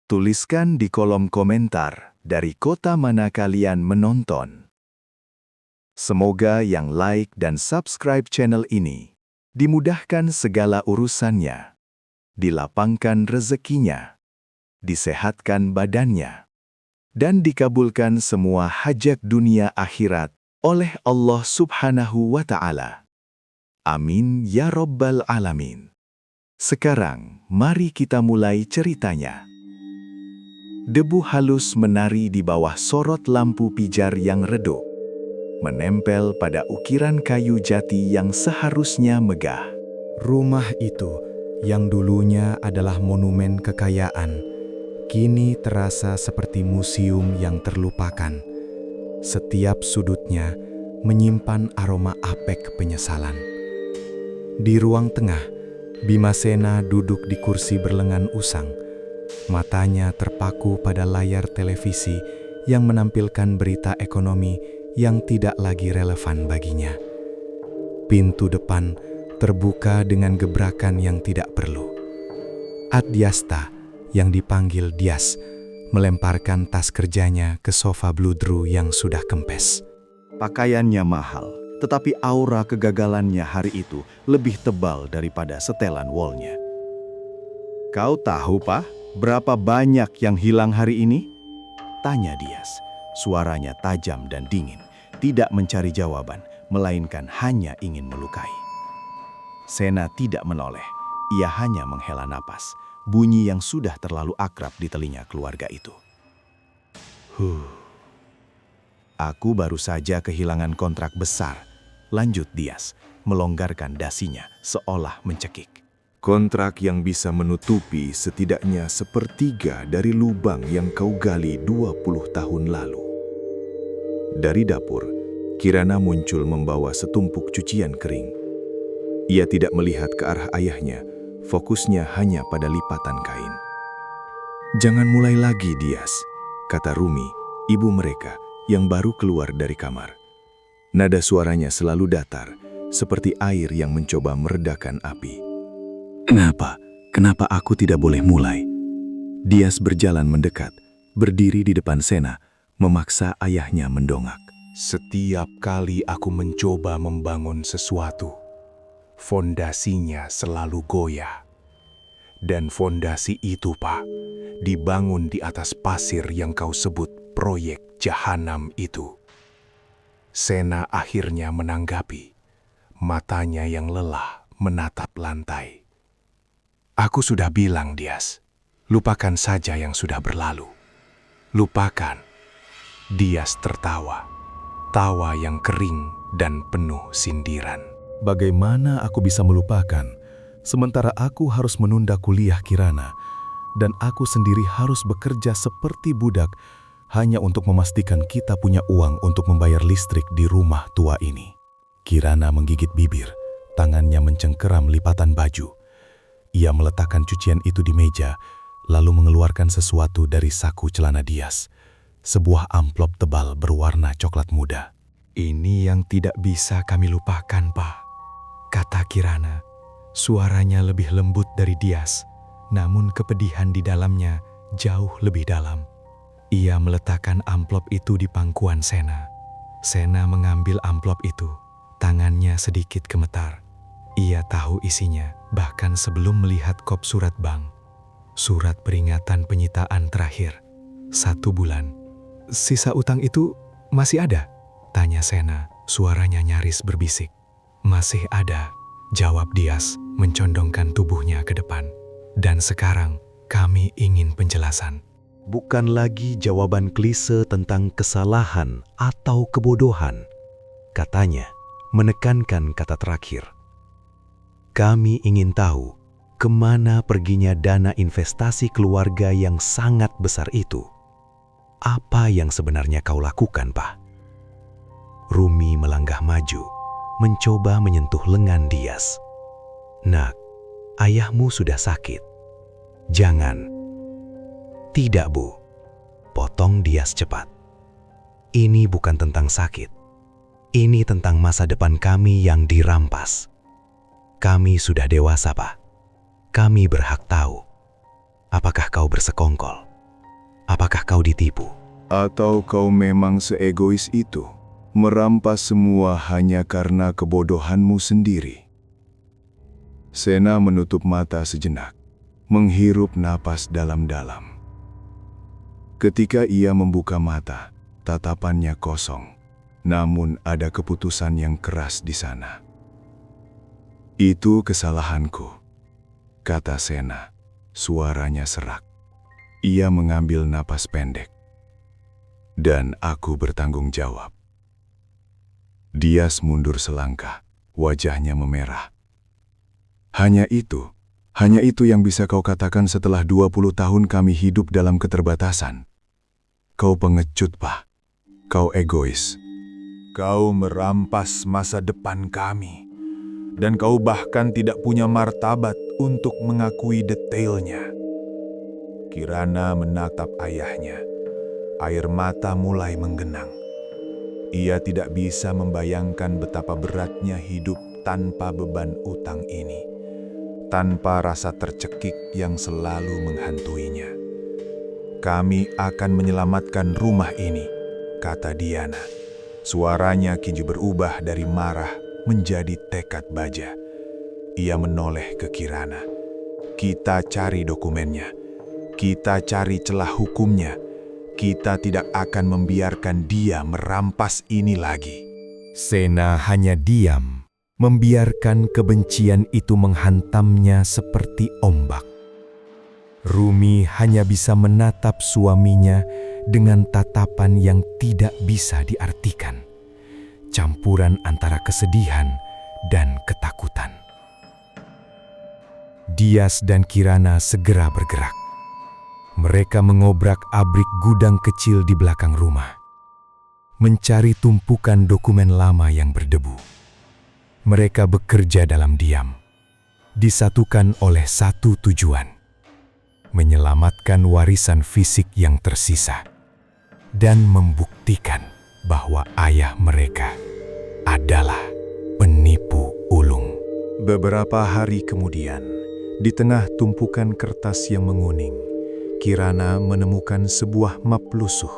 Tuliskan di kolom komentar dari kota mana kalian menonton. Semoga yang like dan subscribe channel ini dimudahkan segala urusannya, dilapangkan rezekinya, disehatkan badannya, dan dikabulkan semua hajat dunia akhirat oleh Allah Subhanahu wa Ta'ala. Amin ya Rabbal Alamin. Sekarang, mari kita mulai ceritanya. Debu halus menari di bawah sorot lampu pijar yang redup, menempel pada ukiran kayu jati yang seharusnya megah. Rumah itu, yang dulunya adalah monumen kekayaan, kini terasa seperti museum yang terlupakan. Setiap sudutnya menyimpan aroma apek penyesalan. Di ruang tengah, Bimasena duduk di kursi berlengan usang. Matanya terpaku pada layar televisi yang menampilkan berita ekonomi yang tidak lagi relevan baginya. Pintu depan terbuka dengan gebrakan yang tidak perlu. Adyasta, yang dipanggil Dias, melemparkan tas kerjanya ke sofa bludru yang sudah kempes. Pakaiannya mahal, tetapi aura kegagalannya hari itu lebih tebal daripada setelan wallnya. "Kau tahu, Pak, berapa banyak yang hilang hari ini?" tanya Dias. Suaranya tajam dan dingin, tidak mencari jawaban, melainkan hanya ingin melukai. Sena tidak menoleh, ia hanya menghela napas, bunyi yang sudah terlalu akrab di telinga keluarga itu. Aku baru saja kehilangan kontrak besar," lanjut Dias, melonggarkan dasinya seolah mencekik. Kontrak yang bisa menutupi setidaknya sepertiga dari lubang yang kau gali 20 tahun lalu. Dari dapur, Kirana muncul membawa setumpuk cucian kering. Ia tidak melihat ke arah ayahnya, fokusnya hanya pada lipatan kain. "Jangan mulai lagi, Dias," kata Rumi, ibu mereka yang baru keluar dari kamar. Nada suaranya selalu datar, seperti air yang mencoba meredakan api. Kenapa aku tidak boleh mulai?" Dias berjalan mendekat, berdiri di depan Sena, memaksa ayahnya mendongak. "Setiap kali aku mencoba membangun sesuatu, fondasinya selalu goyah. Dan fondasi itu, Pak, dibangun di atas pasir yang kau sebut proyek jahanam itu." Sena akhirnya menanggapi, matanya yang lelah menatap lantai. "Aku sudah bilang, Dias, lupakan saja yang sudah berlalu. Lupakan." Dias tertawa, tawa yang kering dan penuh sindiran. Bagaimana aku bisa melupakan, sementara aku harus menunda kuliah Kirana, dan aku sendiri harus bekerja seperti budak hanya untuk memastikan kita punya uang untuk membayar listrik di rumah tua ini. Kirana menggigit bibir, tangannya mencengkeram lipatan baju. Ia meletakkan cucian itu di meja, lalu mengeluarkan sesuatu dari saku celana Dias. Sebuah amplop tebal berwarna coklat muda. "Ini yang tidak bisa kami lupakan, Pak," kata Kirana. Suaranya lebih lembut dari Dias, namun kepedihan di dalamnya jauh lebih dalam. Ia meletakkan amplop itu di pangkuan Sena. Sena mengambil amplop itu, tangannya sedikit gemetar. Ia tahu isinya, bahkan sebelum melihat kop surat bank. Surat peringatan penyitaan terakhir. 1 bulan. "Sisa utang itu masih ada?" tanya Sena, suaranya nyaris berbisik. "Masih ada," jawab Dias, mencondongkan tubuhnya ke depan. "Dan sekarang, kami ingin penjelasan." Bukan lagi jawaban klise tentang kesalahan atau kebodohan, katanya, menekankan kata terakhir. "Kami ingin tahu kemana perginya dana investasi keluarga yang sangat besar itu. Apa yang sebenarnya kau lakukan, Pak?" Rumi melangkah maju, mencoba menyentuh lengan Dias. "Nak, ayahmu sudah sakit. Jangan." "Tidak, Bu," potong Dias cepat. "Ini bukan tentang sakit. Ini tentang masa depan kami yang dirampas. Kami sudah dewasa, Pak. Kami berhak tahu. Apakah kau bersekongkol? Apakah kau ditipu? Atau kau memang seegois itu, merampas semua hanya karena kebodohanmu sendiri? Sena menutup mata sejenak, menghirup napas dalam-dalam. Ketika ia membuka mata, tatapannya kosong, namun ada keputusan yang keras di sana. Itu kesalahanku, kata Sena, suaranya serak. Ia mengambil napas pendek. Dan aku bertanggung jawab. Dias mundur selangkah, wajahnya memerah. Hanya itu yang bisa kau katakan setelah 20 tahun kami hidup dalam keterbatasan. Kau pengecut, Pak. Kau egois. Kau merampas masa depan kami. Dan kau bahkan tidak punya martabat untuk mengakui detailnya. Kirana menatap ayahnya. Air mata mulai menggenang. Ia tidak bisa membayangkan betapa beratnya hidup tanpa beban utang ini. Tanpa rasa tercekik yang selalu menghantuinya. Kami akan menyelamatkan rumah ini, kata Diana. Suaranya kini berubah dari marah menjadi tekad baja. Ia menoleh ke Kirana. Kita cari dokumennya. Kita cari celah hukumnya. Kita tidak akan membiarkan dia merampas ini lagi. Sena hanya diam, membiarkan kebencian itu menghantamnya seperti ombak. Rumi hanya bisa menatap suaminya dengan tatapan yang tidak bisa diartikan. Campuran antara kesedihan dan ketakutan. Dias dan Kirana segera bergerak. Mereka mengobrak-abrik gudang kecil di belakang rumah, mencari tumpukan dokumen lama yang berdebu. Mereka bekerja dalam diam, disatukan oleh satu tujuan: menyelamatkan warisan fisik yang tersisa dan membuktikan bahwa ayah mereka adalah penipu ulung. Beberapa hari kemudian, di tengah tumpukan kertas yang menguning, Kirana menemukan sebuah map lusuh.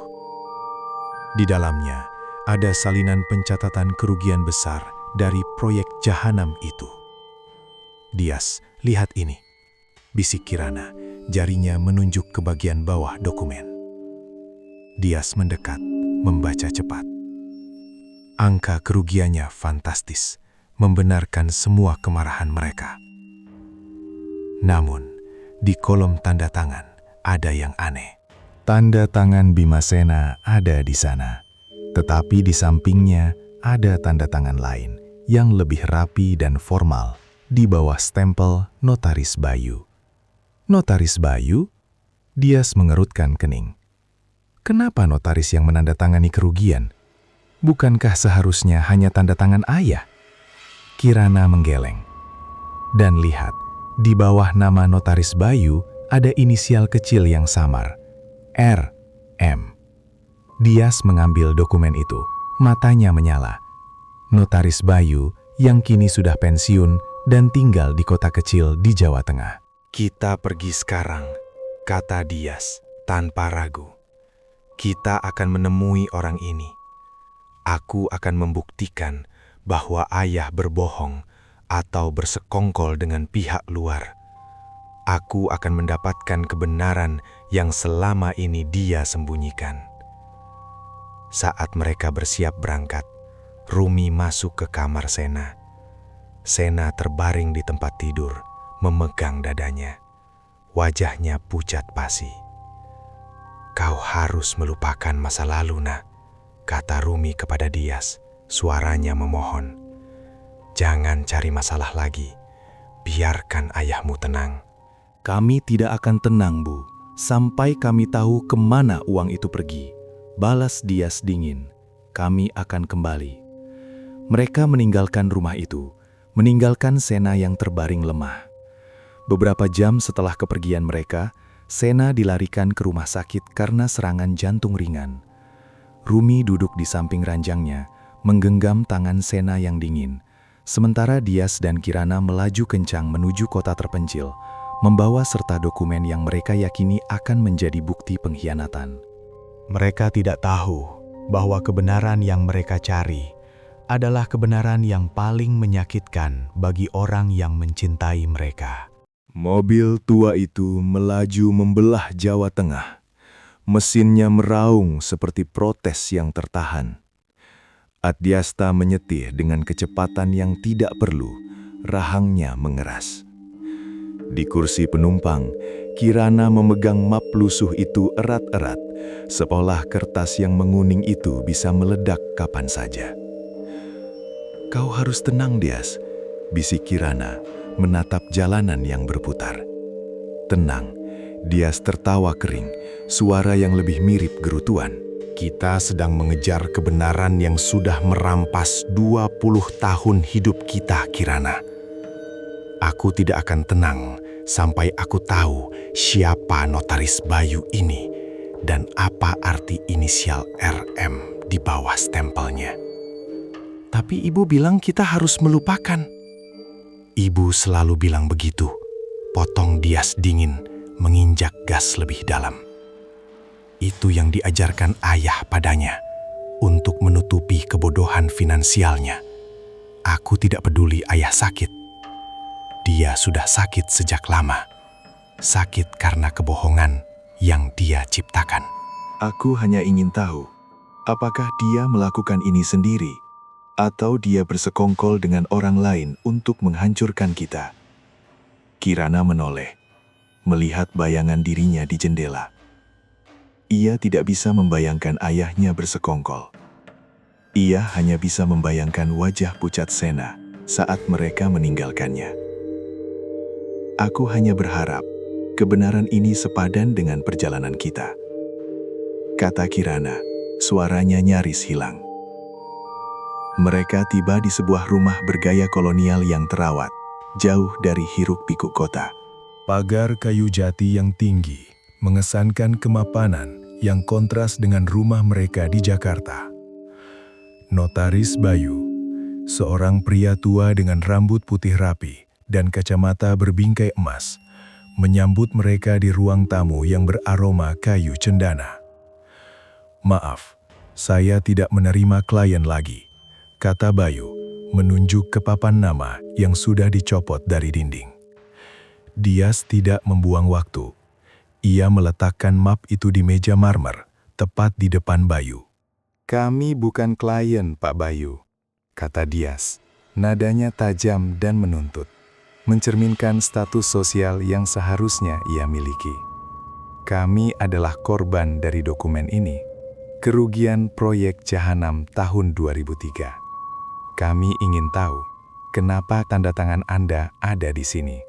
Di dalamnya ada salinan pencatatan kerugian besar dari proyek jahanam itu. Dias, lihat ini, bisik Kirana, jarinya menunjuk ke bagian bawah dokumen. Dias mendekat, membaca cepat. Angka kerugiannya fantastis, membenarkan semua kemarahan mereka. Namun, di kolom tanda tangan, ada yang aneh. Tanda tangan Bimasena ada di sana, tetapi di sampingnya ada tanda tangan lain yang lebih rapi dan formal di bawah stempel Notaris Bayu. Notaris Bayu? Dias mengerutkan kening. Kenapa notaris yang menandatangani kerugian? Bukankah seharusnya hanya tanda tangan ayah? Kirana menggeleng. Dan lihat, di bawah nama Notaris Bayu ada inisial kecil yang samar, R.M. Dias mengambil dokumen itu, matanya menyala. Notaris Bayu yang kini sudah pensiun dan tinggal di kota kecil di Jawa Tengah. Kita pergi sekarang, kata Dias tanpa ragu. Kita akan menemui orang ini. Aku akan membuktikan bahwa ayah berbohong atau bersekongkol dengan pihak luar. Aku akan mendapatkan kebenaran yang selama ini dia sembunyikan. Saat mereka bersiap berangkat, Rumi masuk ke kamar Sena. Sena terbaring di tempat tidur, memegang dadanya. Wajahnya pucat pasi. Kau harus melupakan masa lalu, nak, kata Rumi kepada Dias, suaranya memohon. Jangan cari masalah lagi, biarkan ayahmu tenang. Kami tidak akan tenang, Bu, sampai kami tahu kemana uang itu pergi. Balas Dias dingin. Kami akan kembali. Mereka meninggalkan rumah itu, meninggalkan Sena yang terbaring lemah. Beberapa jam setelah kepergian mereka, Sena dilarikan ke rumah sakit karena serangan jantung ringan. Rumi duduk di samping ranjangnya, menggenggam tangan Sena yang dingin, Sementara Dias dan Kirana melaju kencang menuju kota terpencil, membawa serta dokumen yang mereka yakini akan menjadi bukti pengkhianatan. Mereka tidak tahu bahwa kebenaran yang mereka cari adalah kebenaran yang paling menyakitkan bagi orang yang mencintai mereka. Mobil tua itu melaju membelah Jawa Tengah. Mesinnya meraung seperti protes yang tertahan. Adyasta menyetir dengan kecepatan yang tidak perlu, rahangnya mengeras. Di kursi penumpang, Kirana memegang map lusuh itu erat-erat, seolah kertas yang menguning itu bisa meledak kapan saja. "Kau harus tenang, Dias," bisik Kirana, menatap jalanan yang berputar. "Tenang," Dias tertawa kering, suara yang lebih mirip gerutuan. Kita sedang mengejar kebenaran yang sudah merampas 20 tahun hidup kita, Kirana. Aku tidak akan tenang sampai aku tahu siapa notaris Bayu ini dan apa arti inisial RM di bawah stempelnya. Tapi ibu bilang kita harus melupakan. Ibu selalu bilang begitu. Potong Dias dingin, menginjak gas lebih dalam. Itu yang diajarkan ayah padanya untuk menutupi kebodohan finansialnya. Aku tidak peduli ayah sakit. Dia sudah sakit sejak lama. Sakit karena kebohongan yang dia ciptakan. Aku hanya ingin tahu, apakah dia melakukan ini sendiri, atau dia bersekongkol dengan orang lain untuk menghancurkan kita. Kirana menoleh, melihat bayangan dirinya di jendela. Ia tidak bisa membayangkan ayahnya bersekongkol. Ia hanya bisa membayangkan wajah pucat Sena saat mereka meninggalkannya. Aku hanya berharap kebenaran ini sepadan dengan perjalanan kita, kata Kirana, suaranya nyaris hilang. Mereka tiba di sebuah rumah bergaya kolonial yang terawat, jauh dari hiruk-pikuk kota. Pagar kayu jati yang tinggi mengesankan kemapanan yang kontras dengan rumah mereka di Jakarta. Notaris Bayu, seorang pria tua dengan rambut putih rapi dan kacamata berbingkai emas, menyambut mereka di ruang tamu yang beraroma kayu cendana. "Maaf, saya tidak menerima klien lagi," kata Bayu, menunjuk ke papan nama yang sudah dicopot dari dinding. Dias tidak membuang waktu. Ia meletakkan map itu di meja marmer, tepat di depan Bayu. "Kami bukan klien, Pak Bayu," kata Dias. Nadanya tajam dan menuntut, mencerminkan status sosial yang seharusnya ia miliki. "Kami adalah korban dari dokumen ini, kerugian proyek Jahanam tahun 2003. Kami ingin tahu kenapa tanda tangan Anda ada di sini.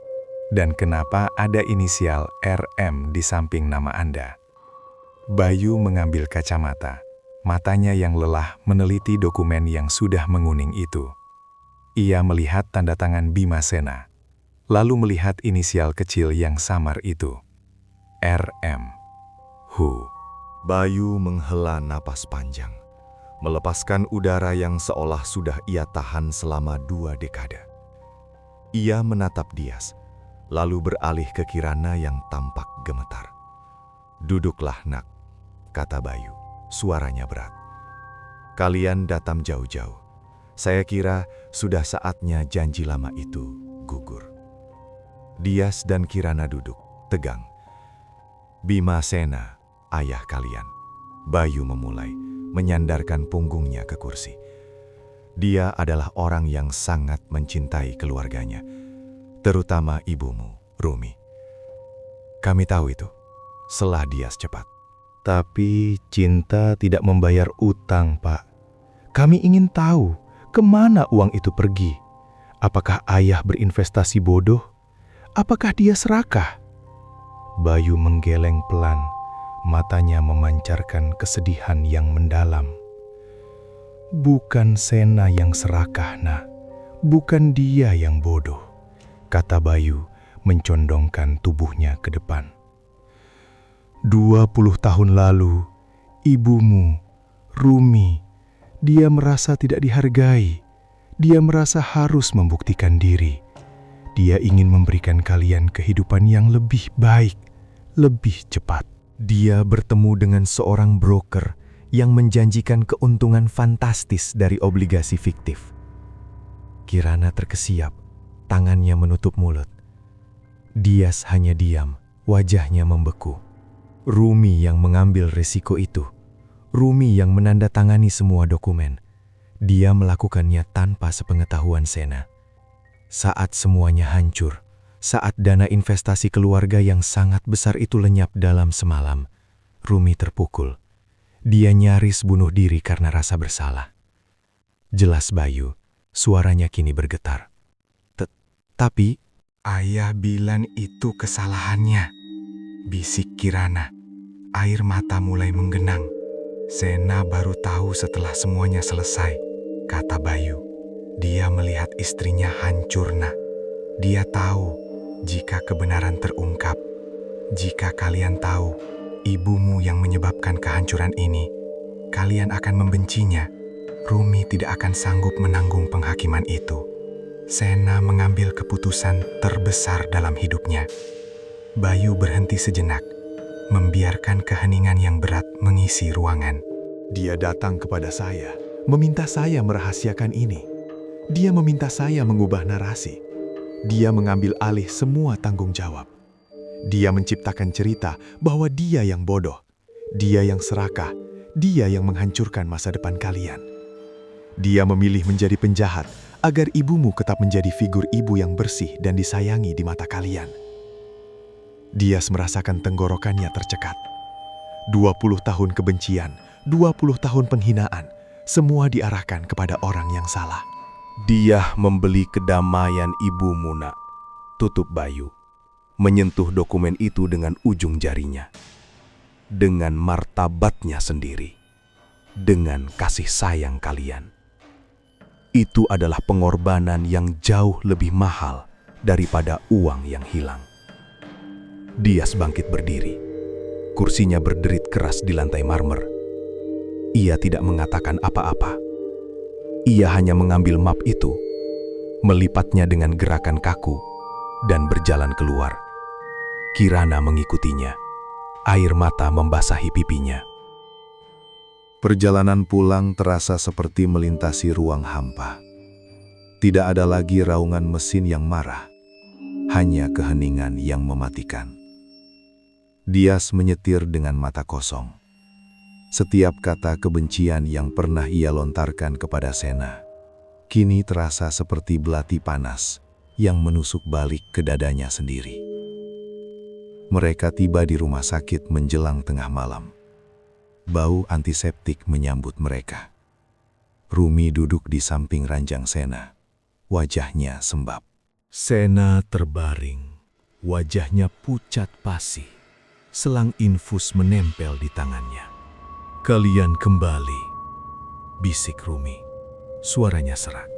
Dan kenapa ada inisial RM di samping nama Anda?" Bayu mengambil kacamata, matanya yang lelah meneliti dokumen yang sudah menguning itu. Ia melihat tanda tangan Bima Sena, lalu melihat inisial kecil yang samar itu. RM. Bayu menghela napas panjang, melepaskan udara yang seolah sudah ia tahan selama 2 dekade. Ia menatap Dias, lalu beralih ke Kirana yang tampak gemetar. "Duduklah, Nak," kata Bayu, suaranya berat. "Kalian datang jauh-jauh. Saya kira sudah saatnya janji lama itu gugur." Dias dan Kirana duduk, tegang. "Bima Sena, ayah kalian," Bayu memulai, menyandarkan punggungnya ke kursi. "Dia adalah orang yang sangat mencintai keluarganya, terutama ibumu, Rumi. Kami tahu itu," selah Dias cepat. Tapi cinta tidak membayar utang, Pak. Kami ingin tahu kemana uang itu pergi. Apakah ayah berinvestasi bodoh? Apakah dia serakah? Bayu menggeleng pelan, matanya memancarkan kesedihan yang mendalam. "Bukan Sena yang serakah, Nak. Bukan dia yang bodoh," kata Bayu, mencondongkan tubuhnya ke depan. 20 tahun lalu, ibumu, Rumi, dia merasa tidak dihargai. Dia merasa harus membuktikan diri. Dia ingin memberikan kalian kehidupan yang lebih baik, lebih cepat. Dia bertemu dengan seorang broker yang menjanjikan keuntungan fantastis dari obligasi fiktif. Kirana terkesiap, tangannya menutup mulut. Dias hanya diam, wajahnya membeku. Rumi yang mengambil risiko itu. Rumi yang menandatangani semua dokumen. Dia melakukannya tanpa sepengetahuan Sena. Saat semuanya hancur, saat dana investasi keluarga yang sangat besar itu lenyap dalam semalam, Rumi terpukul. Dia nyaris bunuh diri karena rasa bersalah. Jelas Bayu, suaranya kini bergetar. Tapi, ayah bilang itu kesalahannya. Bisik Kirana. Air mata mulai menggenang. Sena baru tahu setelah semuanya selesai, kata Bayu. Dia melihat istrinya hancur, Nak. Dia tahu jika kebenaran terungkap, jika kalian tahu ibumu yang menyebabkan kehancuran ini, kalian akan membencinya. Rumi tidak akan sanggup menanggung penghakiman itu. Sena mengambil keputusan terbesar dalam hidupnya. Bayu berhenti sejenak, membiarkan keheningan yang berat mengisi ruangan. Dia datang kepada saya, meminta saya merahasiakan ini. Dia meminta saya mengubah narasi. Dia mengambil alih semua tanggung jawab. Dia menciptakan cerita bahwa dia yang bodoh, dia yang serakah, dia yang menghancurkan masa depan kalian. Dia memilih menjadi penjahat agar ibumu tetap menjadi figur ibu yang bersih dan disayangi di mata kalian. Dias merasakan tenggorokannya tercekat. 20 tahun kebencian, 20 tahun penghinaan, semua diarahkan kepada orang yang salah. Dia membeli kedamaian ibumu, Nak. Tutup Bayu. Menyentuh dokumen itu dengan ujung jarinya. Dengan martabatnya sendiri. Dengan kasih sayang kalian. Itu adalah pengorbanan yang jauh lebih mahal daripada uang yang hilang. Dias bangkit berdiri. Kursinya berderit keras di lantai marmer. Ia tidak mengatakan apa-apa. Ia hanya mengambil map itu, melipatnya dengan gerakan kaku, dan berjalan keluar. Kirana mengikutinya. Air mata membasahi pipinya. Perjalanan pulang terasa seperti melintasi ruang hampa. Tidak ada lagi raungan mesin yang marah, hanya keheningan yang mematikan. Dias menyetir dengan mata kosong. Setiap kata kebencian yang pernah ia lontarkan kepada Sena, kini terasa seperti belati panas yang menusuk balik ke dadanya sendiri. Mereka tiba di rumah sakit menjelang tengah malam. Bau antiseptik menyambut mereka. Rumi duduk di samping ranjang Sena. Wajahnya sembab. Sena terbaring, wajahnya pucat pasi. Selang infus menempel di tangannya. "Kalian kembali," bisik Rumi. Suaranya serak.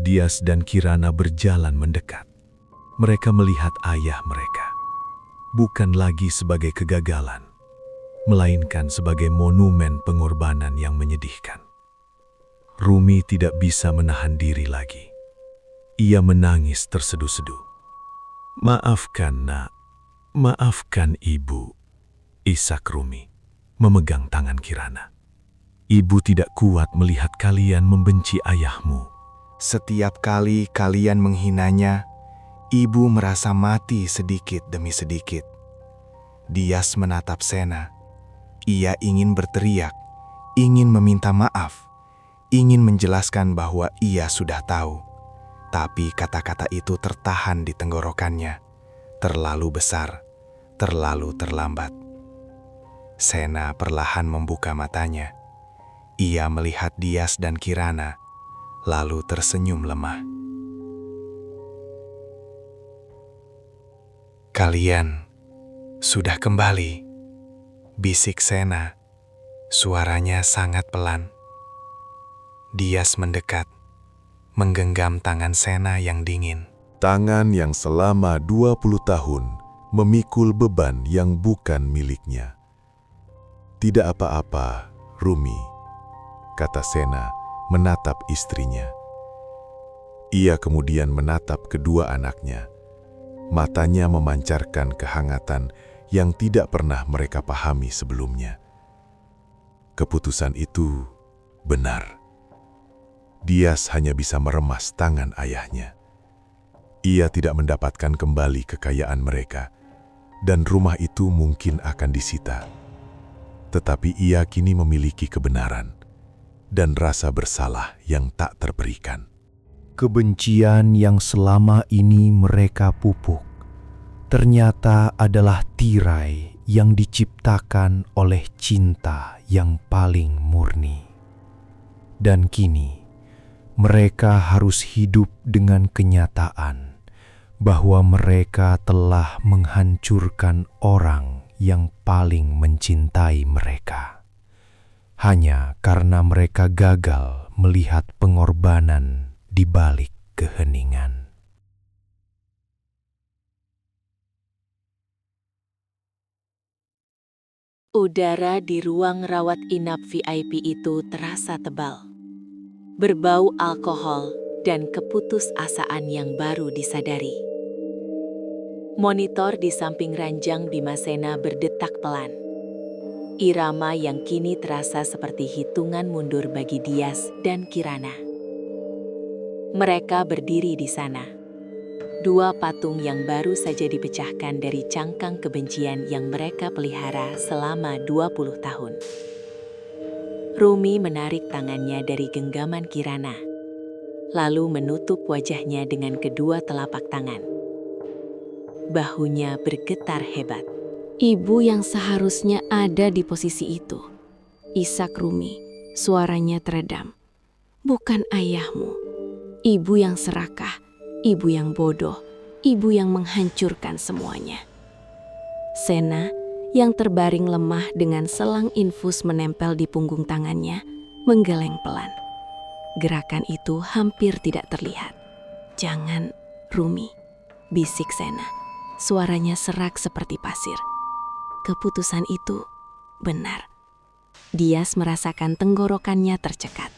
Dias dan Kirana berjalan mendekat. Mereka melihat ayah mereka. Bukan lagi sebagai kegagalan, melainkan sebagai monumen pengorbanan yang menyedihkan. Rumi tidak bisa menahan diri lagi. Ia menangis terseduh-seduh. "Maafkan, Nak. Maafkan Ibu," isak Rumi, memegang tangan Kirana. "Ibu tidak kuat melihat kalian membenci ayahmu." Setiap kali kalian menghinanya, Ibu merasa mati sedikit demi sedikit. Dias menatap Sena. Ia ingin berteriak, ingin meminta maaf, ingin menjelaskan bahwa ia sudah tahu. Tapi kata-kata itu tertahan di tenggorokannya. Terlalu besar, terlalu terlambat. Sena perlahan membuka matanya. Ia melihat Dias dan Kirana, lalu tersenyum lemah. "Kalian sudah kembali," bisik Sena. Suaranya sangat pelan. Dias mendekat, menggenggam tangan Sena yang dingin. Tangan yang selama 20 tahun memikul beban yang bukan miliknya. "Tidak apa-apa, Rumi," kata Sena menatap istrinya. Ia kemudian menatap kedua anaknya. Matanya memancarkan kehangatan yang tidak pernah mereka pahami sebelumnya. Keputusan itu benar. Dias hanya bisa meremas tangan ayahnya. Ia tidak mendapatkan kembali kekayaan mereka, dan rumah itu mungkin akan disita. Tetapi ia kini memiliki kebenaran dan rasa bersalah yang tak terberikan. Kebencian yang selama ini mereka pupuk ternyata adalah tirai yang diciptakan oleh cinta yang paling murni. Dan kini mereka harus hidup dengan kenyataan bahwa mereka telah menghancurkan orang yang paling mencintai mereka, hanya karena mereka gagal melihat pengorbanan di balik keheningan. Udara di ruang rawat inap VIP itu terasa tebal, berbau alkohol dan keputusasaan yang baru disadari. Monitor di samping ranjang Bimasena berdetak pelan. Irama yang kini terasa seperti hitungan mundur bagi Dias dan Kirana. Mereka berdiri di sana. Dua patung yang baru saja dipecahkan dari cangkang kebencian yang mereka pelihara selama 20 tahun. Rumi menarik tangannya dari genggaman Kirana, lalu menutup wajahnya dengan kedua telapak tangan. Bahunya bergetar hebat. Ibu yang seharusnya ada di posisi itu. Isak Rumi, suaranya teredam. Bukan ayahmu. Ibu yang serakah, ibu yang bodoh, ibu yang menghancurkan semuanya. Sena yang terbaring lemah dengan selang infus menempel di punggung tangannya, menggeleng pelan. Gerakan itu hampir tidak terlihat. "Jangan, Rumi," bisik Sena. Suaranya serak seperti pasir. Keputusan itu benar. Dias merasakan tenggorokannya tercekat.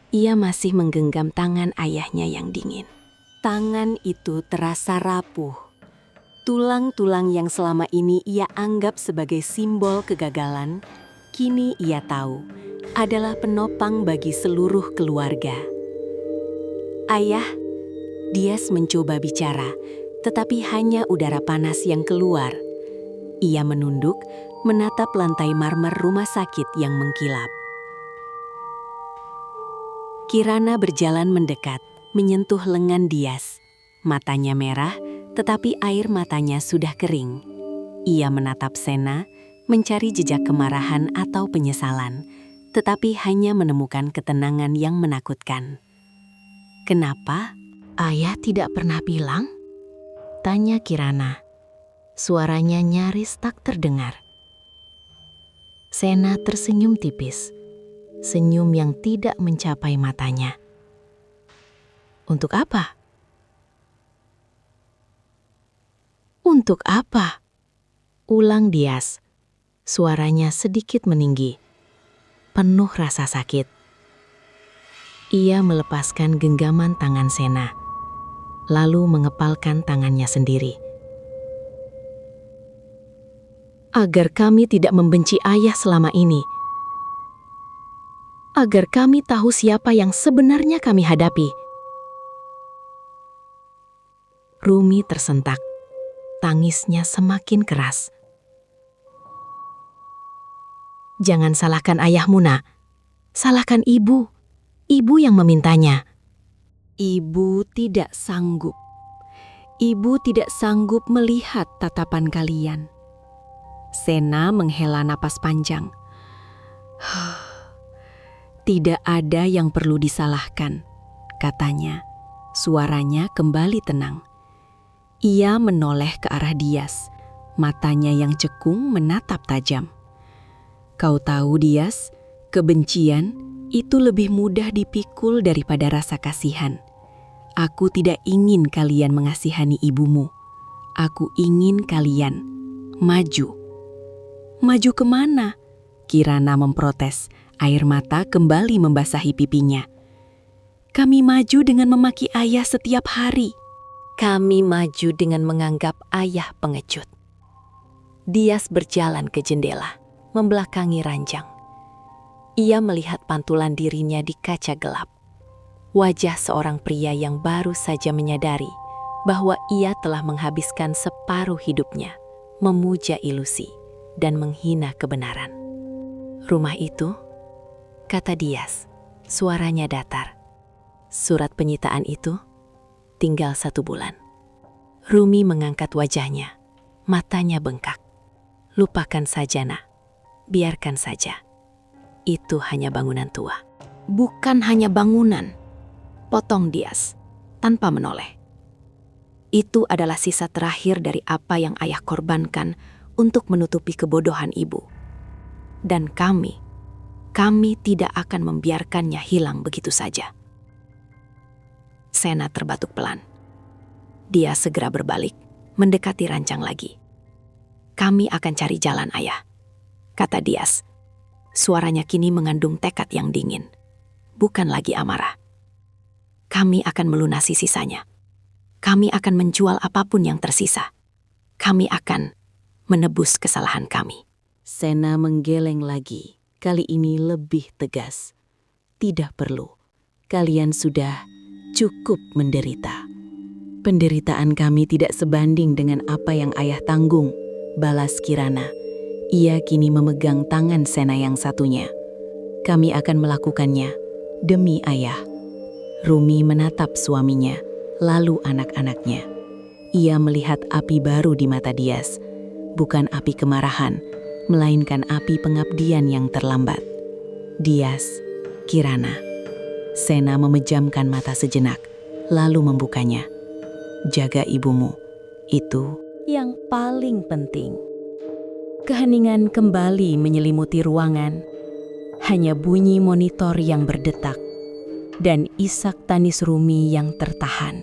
Ia masih menggenggam tangan ayahnya yang dingin. Tangan itu terasa rapuh. Tulang-tulang yang selama ini ia anggap sebagai simbol kegagalan, kini ia tahu adalah penopang bagi seluruh keluarga. "Ayah," Dias mencoba bicara, tetapi hanya udara panas yang keluar. Ia menunduk, menatap lantai marmer rumah sakit yang mengkilap. Kirana berjalan mendekat, menyentuh lengan Dias. Matanya merah, tetapi air matanya sudah kering. Ia menatap Sena, mencari jejak kemarahan atau penyesalan, tetapi hanya menemukan ketenangan yang menakutkan. "Kenapa?" "Ayah tidak pernah bilang?" tanya Kirana. Suaranya nyaris tak terdengar. Sena tersenyum tipis, senyum yang tidak mencapai matanya. "Untuk apa?" "Untuk apa?" ulang Dias. Suaranya sedikit meninggi, penuh rasa sakit. Ia melepaskan genggaman tangan Sena, lalu mengepalkan tangannya sendiri. "Agar kami tidak membenci ayah selama ini. Agar kami tahu siapa yang sebenarnya kami hadapi." Rumi tersentak. Tangisnya semakin keras. "Jangan salahkan ayahmu, nak. Salahkan ibu. Ibu yang memintanya." "Ibu tidak sanggup. Ibu tidak sanggup melihat tatapan kalian." Sena menghela napas panjang. "Tidak ada yang perlu disalahkan," katanya. Suaranya kembali tenang. Ia menoleh ke arah Dias, matanya yang cekung menatap tajam. "Kau tahu, Dias, kebencian itu lebih mudah dipikul daripada rasa kasihan. Aku tidak ingin kalian mengasihani ibumu. Aku ingin kalian maju." "Maju kemana?" Kirana memprotes, air mata kembali membasahi pipinya. Kami maju dengan memaki ayah setiap hari. Kami maju dengan menganggap ayah pengecut. Dias berjalan ke jendela, membelakangi ranjang. Ia melihat pantulan dirinya di kaca gelap. Wajah seorang pria yang baru saja menyadari bahwa ia telah menghabiskan separuh hidupnya memuja ilusi dan menghina kebenaran. Rumah itu, kata Dias, suaranya datar. Surat penyitaan itu tinggal 1 bulan. Rumi mengangkat wajahnya, matanya bengkak. Lupakan saja, nak. Biarkan saja. Itu hanya bangunan tua. Bukan hanya bangunan, potong Dias, tanpa menoleh. Itu adalah sisa terakhir dari apa yang ayah korbankan untuk menutupi kebodohan ibu. Dan kami tidak akan membiarkannya hilang begitu saja. Sena terbatuk pelan. Dia segera berbalik, mendekati rancang lagi. Kami akan cari jalan, ayah, kata Dias. Suaranya kini mengandung tekad yang dingin, bukan lagi amarah. Kami akan melunasi sisanya. Kami akan menjual apapun yang tersisa. Kami akan menebus kesalahan kami. Sena menggeleng lagi, kali ini lebih tegas. Tidak perlu. Kalian sudah cukup menderita. Penderitaan kami tidak sebanding dengan apa yang ayah tanggung, balas Kirana. Ia kini memegang tangan Sena yang satunya. Kami akan melakukannya demi ayah. Rumi menatap suaminya, lalu anak-anaknya. Ia melihat api baru di mata Dias, bukan api kemarahan, melainkan api pengabdian yang terlambat. Dias, Kirana. Sena memejamkan mata sejenak, lalu membukanya. Jaga ibumu, itu yang paling penting. Keheningan kembali menyelimuti ruangan. Hanya bunyi monitor yang berdetak dan isak tangis Rumi yang tertahan.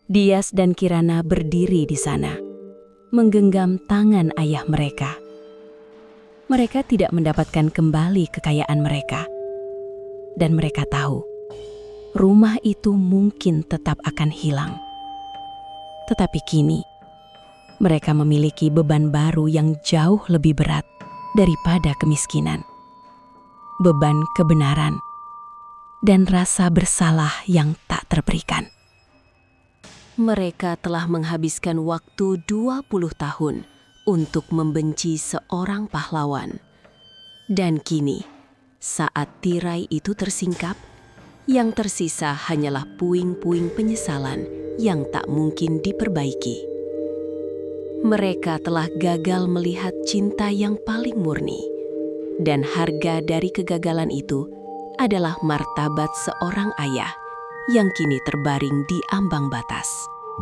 Dias dan Kirana berdiri di sana, menggenggam tangan ayah mereka. Mereka tidak mendapatkan kembali kekayaan mereka. Dan mereka tahu, rumah itu mungkin tetap akan hilang. Tetapi kini, mereka memiliki beban baru yang jauh lebih berat daripada kemiskinan. Beban kebenaran dan rasa bersalah yang tak terberikan. Mereka telah menghabiskan waktu 20 tahun untuk membenci seorang pahlawan. Dan kini, saat tirai itu tersingkap, yang tersisa hanyalah puing-puing penyesalan yang tak mungkin diperbaiki. Mereka telah gagal melihat cinta yang paling murni, dan harga dari kegagalan itu adalah martabat seorang ayah yang kini terbaring di ambang batas.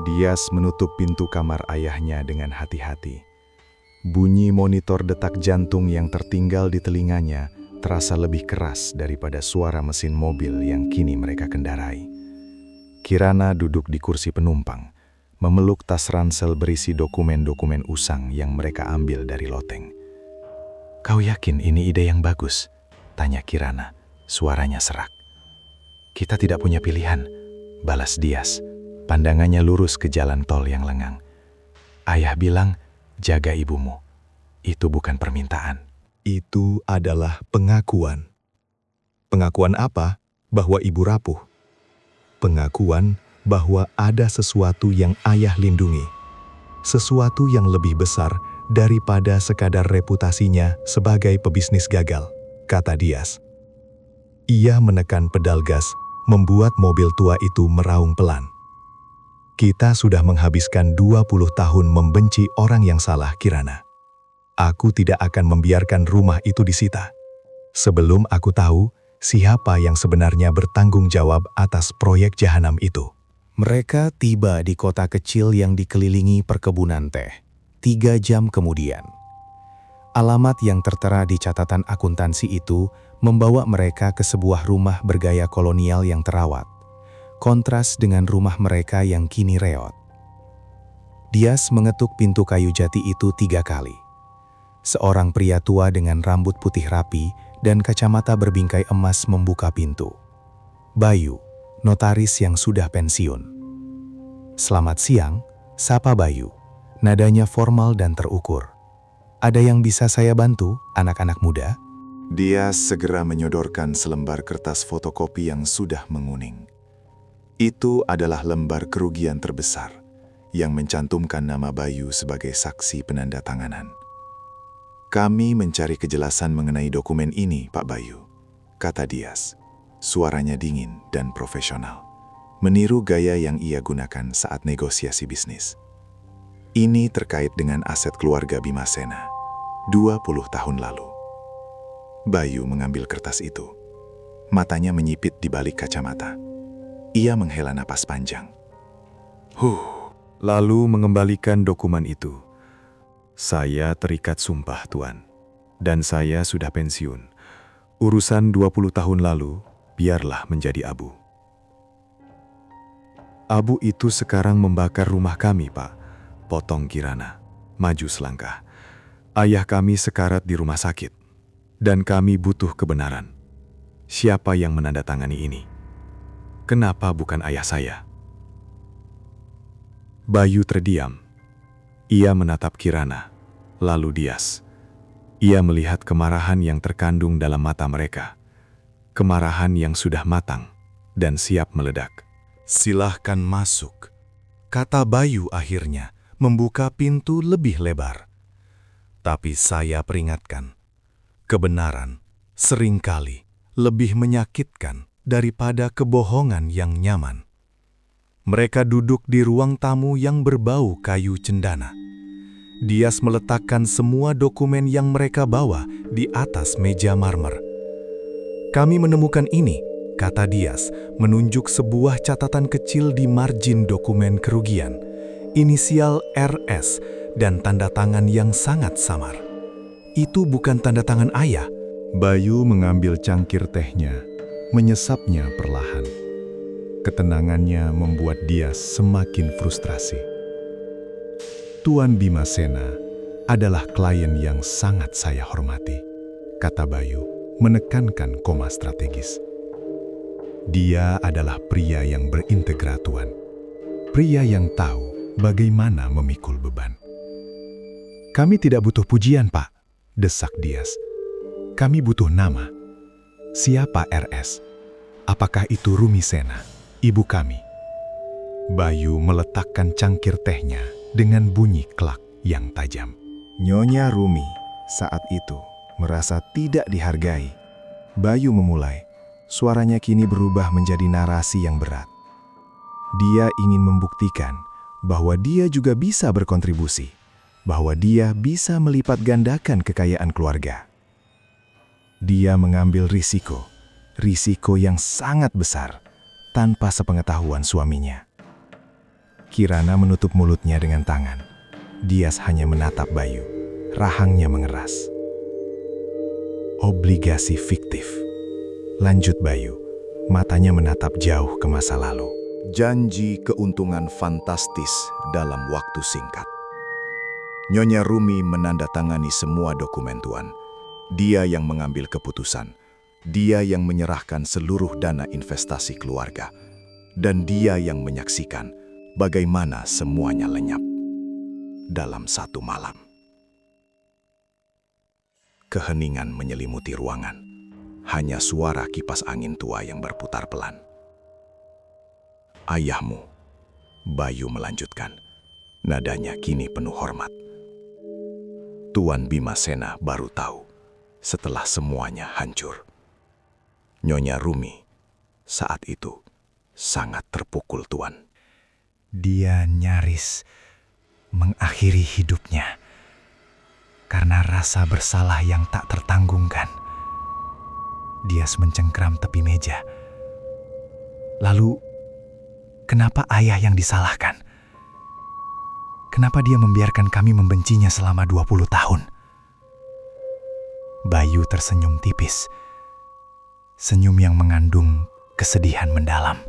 Dias menutup pintu kamar ayahnya dengan hati-hati. Bunyi monitor detak jantung yang tertinggal di telinganya terasa lebih keras daripada suara mesin mobil yang kini mereka kendarai. Kirana duduk di kursi penumpang, memeluk tas ransel berisi dokumen-dokumen usang yang mereka ambil dari loteng. "Kau yakin ini ide yang bagus?" tanya Kirana, suaranya serak. "Kita tidak punya pilihan," balas Dias, pandangannya lurus ke jalan tol yang lengang. "Ayah bilang, jaga ibumu. Itu bukan permintaan." Itu adalah pengakuan. Pengakuan apa? Bahwa ibu rapuh. Pengakuan bahwa ada sesuatu yang ayah lindungi. Sesuatu yang lebih besar daripada sekadar reputasinya sebagai pebisnis gagal, kata Dias. Ia menekan pedal gas, membuat mobil tua itu meraung pelan. Kita sudah menghabiskan 20 tahun membenci orang yang salah, Kirana. Aku tidak akan membiarkan rumah itu disita. Sebelum aku tahu siapa yang sebenarnya bertanggung jawab atas proyek jahanam itu. Mereka tiba di kota kecil yang dikelilingi perkebunan teh. 3 jam kemudian. Alamat yang tertera di catatan akuntansi itu membawa mereka ke sebuah rumah bergaya kolonial yang terawat. Kontras dengan rumah mereka yang kini reot. Dias mengetuk pintu kayu jati itu 3 kali. Seorang pria tua dengan rambut putih rapi dan kacamata berbingkai emas membuka pintu. "Bayu," notaris yang sudah pensiun. "Selamat siang," sapa Bayu. Nadanya formal dan terukur. "Ada yang bisa saya bantu, anak-anak muda?" Dia segera menyodorkan selembar kertas fotokopi yang sudah menguning. Itu adalah lembar kerugian terbesar yang mencantumkan nama Bayu sebagai saksi penandatanganan. "Kami mencari kejelasan mengenai dokumen ini, Pak Bayu," kata Dias. Suaranya dingin dan profesional, meniru gaya yang ia gunakan saat negosiasi bisnis. "Ini terkait dengan aset keluarga Bimasena 20 tahun lalu." Bayu mengambil kertas itu. Matanya menyipit di balik kacamata. Ia menghela napas panjang. Lalu mengembalikan dokumen itu. "Saya terikat sumpah, Tuan. Dan saya sudah pensiun. Urusan 20 tahun lalu, biarlah menjadi abu." "Abu itu sekarang membakar rumah kami, Pak," potong Kirana, maju selangkah. "Ayah kami sekarat di rumah sakit, dan kami butuh kebenaran. Siapa yang menandatangani ini? Kenapa bukan ayah saya?" Bayu terdiam. Ia menatap Kirana, lalu Dias. Ia melihat kemarahan yang terkandung dalam mata mereka. Kemarahan yang sudah matang dan siap meledak. "Silahkan masuk," kata Bayu akhirnya, membuka pintu lebih lebar. "Tapi saya peringatkan, kebenaran seringkali lebih menyakitkan daripada kebohongan yang nyaman." Mereka duduk di ruang tamu yang berbau kayu cendana. Dias meletakkan semua dokumen yang mereka bawa di atas meja marmer. "Kami menemukan ini," kata Dias, menunjuk sebuah catatan kecil di margin dokumen kerugian. Inisial RS dan tanda tangan yang sangat samar. "Itu bukan tanda tangan ayah." Bayu mengambil cangkir tehnya, menyesapnya perlahan. Ketenangannya membuat dia semakin frustrasi. "Tuan Bimasena adalah klien yang sangat saya hormati," kata Bayu, menekankan koma strategis. "Dia adalah pria yang berintegritas, Tuan. Pria yang tahu bagaimana memikul beban." "Kami tidak butuh pujian, Pak," desak Dias. "Kami butuh nama. Siapa RS? Apakah itu Rumi Sena, ibu kami?" Bayu meletakkan cangkir tehnya dengan bunyi klak yang tajam. Nyonya Rumi saat itu merasa tidak dihargai. Bayu memulai. Suaranya kini berubah menjadi narasi yang berat. Dia ingin membuktikan bahwa dia juga bisa berkontribusi, bahwa dia bisa melipat gandakan kekayaan keluarga. Dia mengambil risiko yang sangat besar tanpa sepengetahuan suaminya. Kirana menutup mulutnya dengan tangan. Dias hanya menatap Bayu, rahangnya mengeras. "Obligasi fiktif," lanjut Bayu, matanya menatap jauh ke masa lalu. "Janji keuntungan fantastis dalam waktu singkat." Nyonya Rumi menandatangani semua dokumen, Tuan. Dia yang mengambil keputusan. Dia yang menyerahkan seluruh dana investasi keluarga. Dan dia yang menyaksikan bagaimana semuanya lenyap dalam satu malam. Keheningan menyelimuti ruangan. Hanya suara kipas angin tua yang berputar pelan. "Ayahmu," Bayu melanjutkan. Nadanya kini penuh hormat. "Tuan Bimasena baru tahu setelah semuanya hancur. Nyonya Rumi saat itu sangat terpukul, Tuan." Dia nyaris mengakhiri hidupnya karena rasa bersalah yang tak tertanggungkan. Dias mencengkram tepi meja. "Lalu, kenapa ayah yang disalahkan? Kenapa dia membiarkan kami membencinya selama 20 tahun? Bayu tersenyum tipis. Senyum yang mengandung kesedihan mendalam.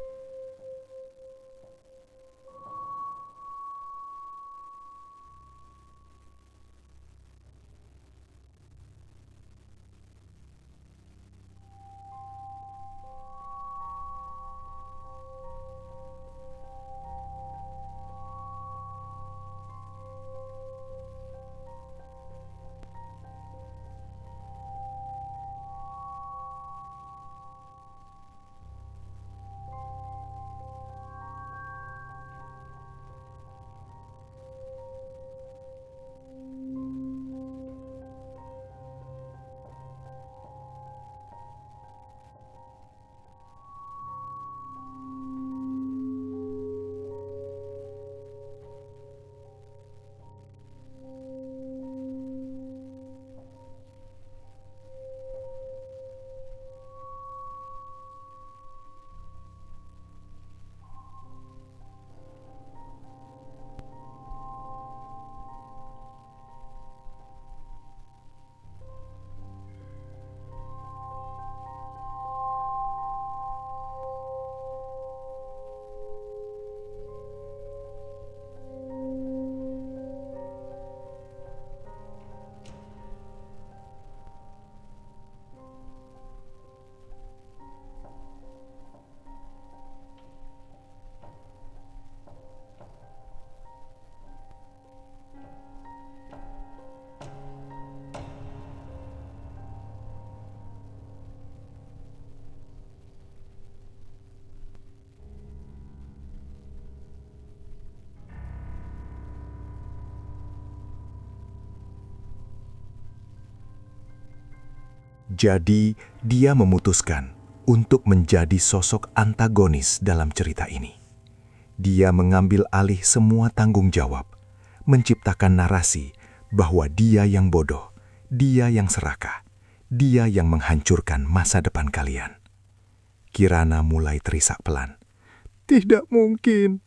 Jadi, dia memutuskan untuk menjadi sosok antagonis dalam cerita ini. Dia mengambil alih semua tanggung jawab, menciptakan narasi bahwa dia yang bodoh, dia yang serakah, dia yang menghancurkan masa depan kalian. Kirana mulai terisak pelan. Tidak mungkin.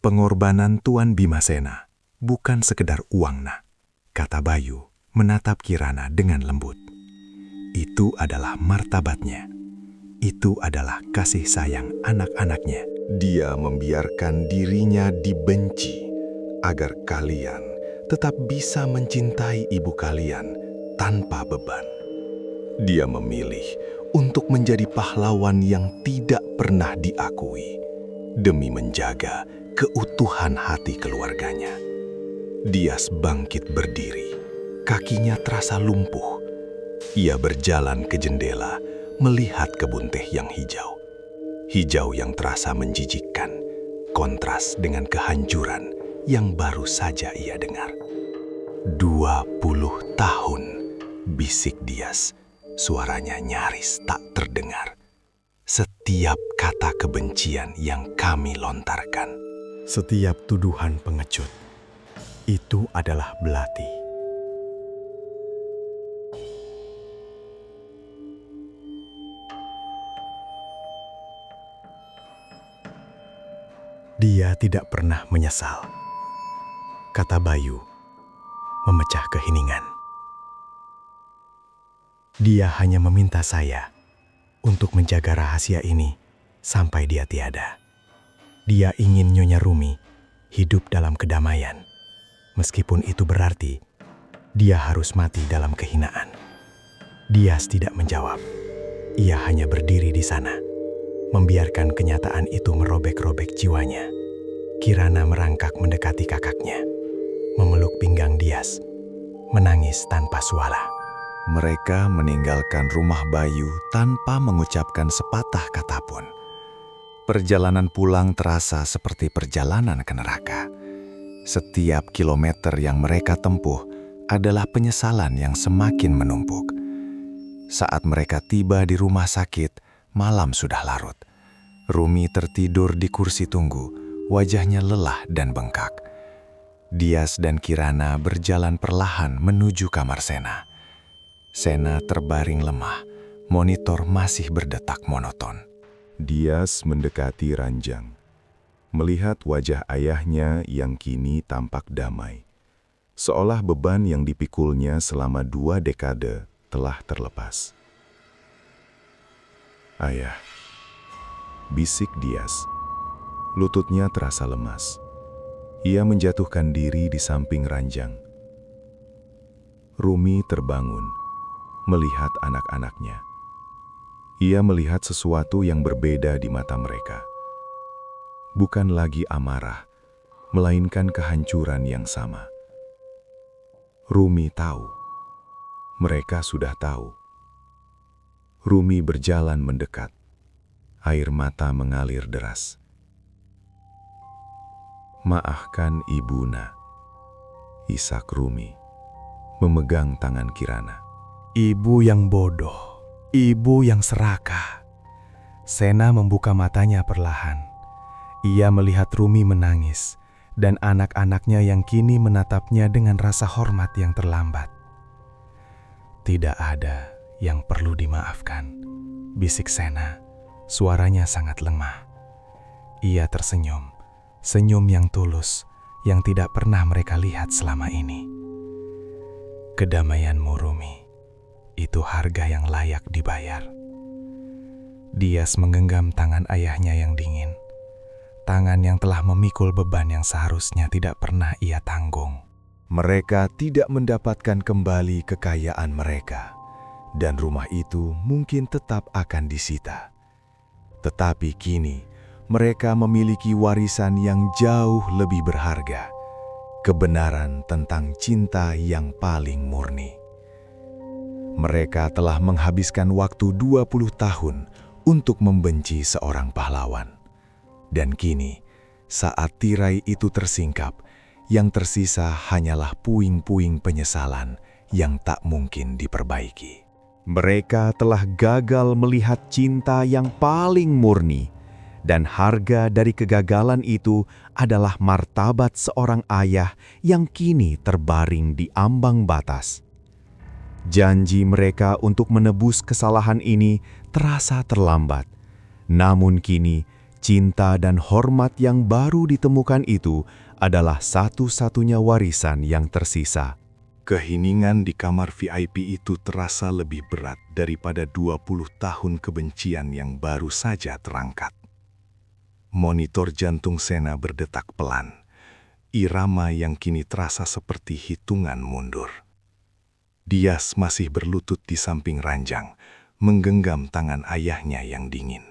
Pengorbanan Tuan Bimasena bukan sekedar uang, Nak, kata Bayu menatap Kirana dengan lembut. Itu adalah martabatnya. Itu adalah kasih sayang anak-anaknya. Dia membiarkan dirinya dibenci agar kalian tetap bisa mencintai ibu kalian tanpa beban. Dia memilih untuk menjadi pahlawan yang tidak pernah diakui demi menjaga keutuhan hati keluarganya. Dias bangkit berdiri, kakinya terasa lumpuh. Ia berjalan ke jendela, melihat kebun teh yang hijau. Hijau yang terasa menjijikkan, kontras dengan kehancuran yang baru saja ia dengar. 20 tahun, bisik Dias. Suaranya nyaris tak terdengar. Setiap kata kebencian yang kami lontarkan. Setiap tuduhan pengecut, itu adalah belati. Dia tidak pernah menyesal, kata Bayu, memecah keheningan. Dia hanya meminta saya untuk menjaga rahasia ini sampai dia tiada. Dia ingin Nyonya Rumi hidup dalam kedamaian, meskipun itu berarti dia harus mati dalam kehinaan. Dias tidak menjawab. Ia hanya berdiri di sana, membiarkan kenyataan itu merobek-robek jiwanya. Kirana merangkak mendekati kakaknya, memeluk pinggang Dias, menangis tanpa suara. Mereka meninggalkan rumah Bayu tanpa mengucapkan sepatah kata pun. Perjalanan pulang terasa seperti perjalanan ke neraka. Setiap kilometer yang mereka tempuh adalah penyesalan yang semakin menumpuk. Saat mereka tiba di rumah sakit, malam sudah larut. Rumi tertidur di kursi tunggu, wajahnya lelah dan bengkak. Dias dan Kirana berjalan perlahan menuju kamar Sena. Sena terbaring lemah, monitor masih berdetak monoton. Dias mendekati ranjang, melihat wajah ayahnya yang kini tampak damai, seolah beban yang dipikulnya selama 2 dekade telah terlepas. Ayah, bisik Dias. Lututnya terasa lemas. Ia menjatuhkan diri di samping ranjang. Rumi terbangun, melihat anak-anaknya. Ia melihat sesuatu yang berbeda di mata mereka. Bukan lagi amarah, melainkan kehancuran yang sama. Rumi tahu. Mereka sudah tahu. Rumi berjalan mendekat. Air mata mengalir deras. Maafkan Ibuna. Isak Rumi memegang tangan Kirana. Ibu yang bodoh, ibu yang serakah. Sena membuka matanya perlahan. Ia melihat Rumi menangis, dan anak-anaknya yang kini menatapnya dengan rasa hormat yang terlambat. Tidak ada yang perlu dimaafkan, bisik Sena. Suaranya sangat lemah. Ia tersenyum, senyum yang tulus, yang tidak pernah mereka lihat selama ini. Kedamaianmu, Rumi, itu harga yang layak dibayar. Dias menggenggam tangan ayahnya yang dingin, tangan yang telah memikul beban yang seharusnya tidak pernah ia tanggung. Mereka tidak mendapatkan kembali kekayaan mereka, dan rumah itu mungkin tetap akan disita. Tetapi kini, mereka memiliki warisan yang jauh lebih berharga, kebenaran tentang cinta yang paling murni. Mereka telah menghabiskan waktu 20 tahun untuk membenci seorang pahlawan. Dan kini, saat tirai itu tersingkap, yang tersisa hanyalah puing-puing penyesalan yang tak mungkin diperbaiki. Mereka telah gagal melihat cinta yang paling murni, dan harga dari kegagalan itu adalah martabat seorang ayah yang kini terbaring di ambang batas. Janji mereka untuk menebus kesalahan ini terasa terlambat, namun kini cinta dan hormat yang baru ditemukan itu adalah satu-satunya warisan yang tersisa. Keheningan di kamar VIP itu terasa lebih berat daripada 20 tahun kebencian yang baru saja terangkat. Monitor jantung Sena berdetak pelan, irama yang kini terasa seperti hitungan mundur. Dias masih berlutut di samping ranjang, menggenggam tangan ayahnya yang dingin.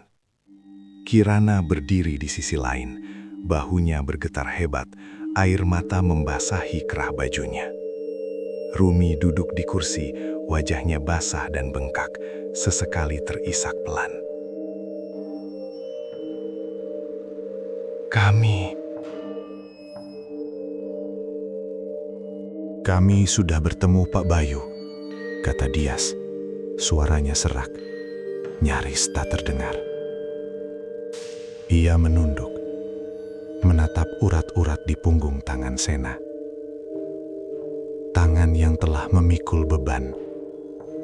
Kirana berdiri di sisi lain, bahunya bergetar hebat, air mata membasahi kerah bajunya. Rumi duduk di kursi, wajahnya basah dan bengkak, sesekali terisak pelan. Kami sudah bertemu Pak Bayu, kata Dias. Suaranya serak, nyaris tak terdengar. Ia menunduk, menatap urat-urat di punggung tangan Sena. Tangan yang telah memikul beban,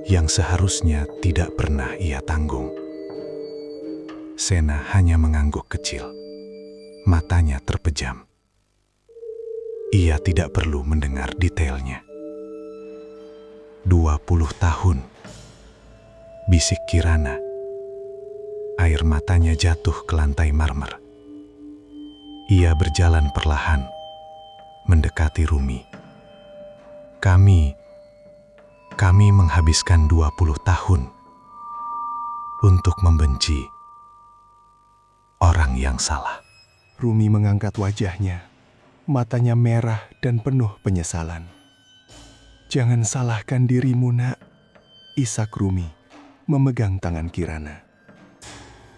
yang seharusnya tidak pernah ia tanggung. Sena hanya mengangguk kecil, matanya terpejam. Ia tidak perlu mendengar detailnya. 20 tahun, bisik Kirana. Air matanya jatuh ke lantai marmer. Ia berjalan perlahan, mendekati Rumi. Kami menghabiskan 20 tahun untuk membenci orang yang salah. Rumi mengangkat wajahnya, matanya merah dan penuh penyesalan. Jangan salahkan dirimu, nak. Isak Rumi memegang tangan Kirana.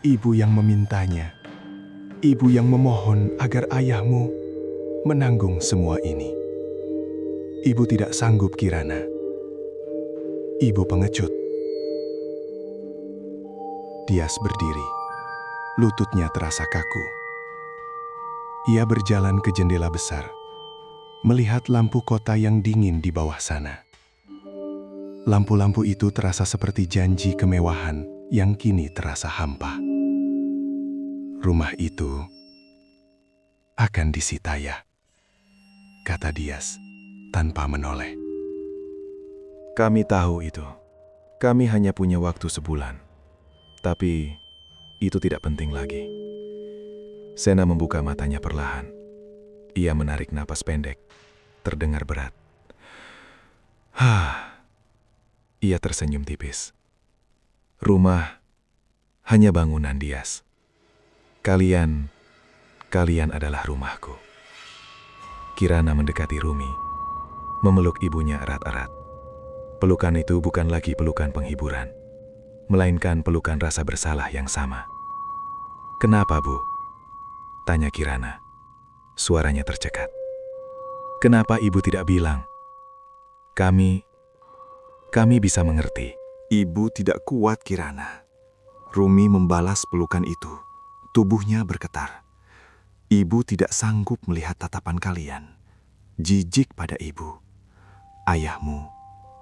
Ibu yang memintanya, ibu yang memohon agar ayahmu menanggung semua ini. Ibu tidak sanggup, Kirana. Ibu pengecut. Dias berdiri, lututnya terasa kaku. Ia berjalan ke jendela besar, melihat lampu kota yang dingin di bawah sana. Lampu-lampu itu terasa seperti janji kemewahan yang kini terasa hampa. Rumah itu akan disita ya, kata Dias tanpa menoleh. Kami tahu itu. Kami hanya punya waktu sebulan. Tapi itu tidak penting lagi. Sena membuka matanya perlahan. Ia menarik napas pendek, terdengar berat. Ia tersenyum tipis. Rumah hanya bangunan, Dias. Kalian adalah rumahku. Kirana mendekati Rumi, memeluk ibunya erat-erat. Pelukan itu bukan lagi pelukan penghiburan, melainkan pelukan rasa bersalah yang sama. "Kenapa, Bu?" tanya Kirana. Suaranya tercekat. "Kenapa Ibu tidak bilang? Kami bisa mengerti." Ibu tidak kuat, Kirana. Rumi membalas pelukan itu. Tubuhnya bergetar. Ibu tidak sanggup melihat tatapan kalian. Jijik pada ibu. Ayahmu,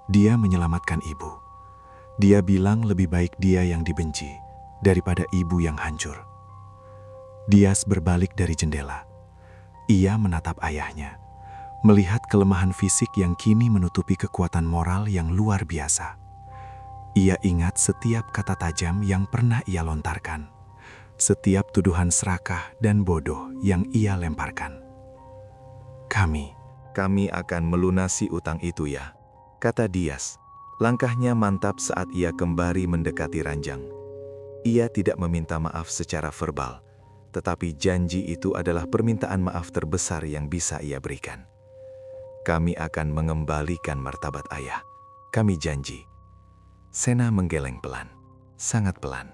dia menyelamatkan ibu. Dia bilang lebih baik dia yang dibenci daripada ibu yang hancur. Dias berbalik dari jendela. Ia menatap ayahnya, melihat kelemahan fisik yang kini menutupi kekuatan moral yang luar biasa. Ia ingat setiap kata tajam yang pernah ia lontarkan, setiap tuduhan serakah dan bodoh yang ia lemparkan. Kami akan melunasi utang itu ya, kata Dias. Langkahnya mantap saat ia kembali mendekati ranjang. Ia tidak meminta maaf secara verbal, tetapi janji itu adalah permintaan maaf terbesar yang bisa ia berikan. Kami akan mengembalikan martabat ayah. Kami janji. Sena menggeleng pelan, sangat pelan.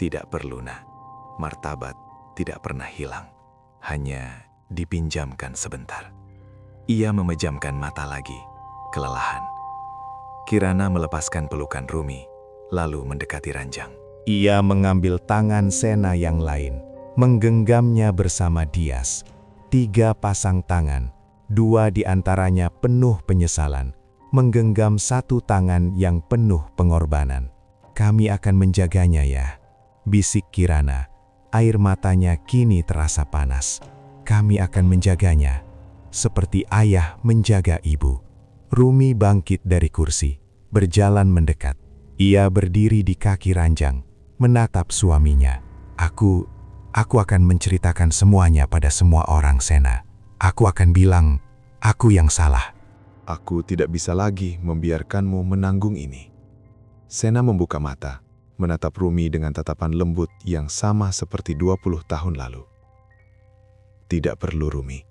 Tidak perlu, Nak. Martabat tidak pernah hilang, hanya dipinjamkan sebentar. Ia memejamkan mata lagi, kelelahan. Kirana melepaskan pelukan Rumi, lalu mendekati ranjang. Ia mengambil tangan Sena yang lain, menggenggamnya bersama Dias. 3 pasang tangan, 2 di antaranya penuh penyesalan, menggenggam 1 tangan yang penuh pengorbanan. "Kami akan menjaganya ya," bisik Kirana. Air matanya kini terasa panas. "Kami akan menjaganya, seperti ayah menjaga ibu." Rumi bangkit dari kursi, berjalan mendekat. Ia berdiri di kaki ranjang, menatap suaminya. Aku akan menceritakan semuanya pada semua orang, Sena. Aku akan bilang, aku yang salah." Aku tidak bisa lagi membiarkanmu menanggung ini. Sena membuka mata, menatap Rumi dengan tatapan lembut yang sama seperti 20 tahun lalu. "Tidak perlu, Rumi,"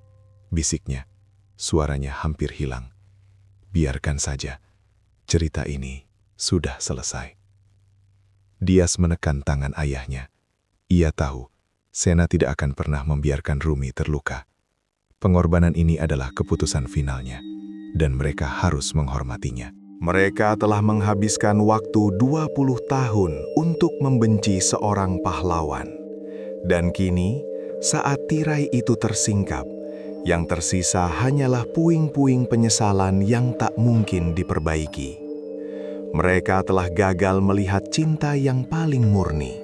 bisiknya. Suaranya hampir hilang. "Biarkan saja, cerita ini sudah selesai." Dias menekan tangan ayahnya. Ia tahu, Sena tidak akan pernah membiarkan Rumi terluka. Pengorbanan ini adalah keputusan finalnya, dan mereka harus menghormatinya. Mereka telah menghabiskan waktu 20 tahun untuk membenci seorang pahlawan. Dan kini, saat tirai itu tersingkap, yang tersisa hanyalah puing-puing penyesalan yang tak mungkin diperbaiki. Mereka telah gagal melihat cinta yang paling murni,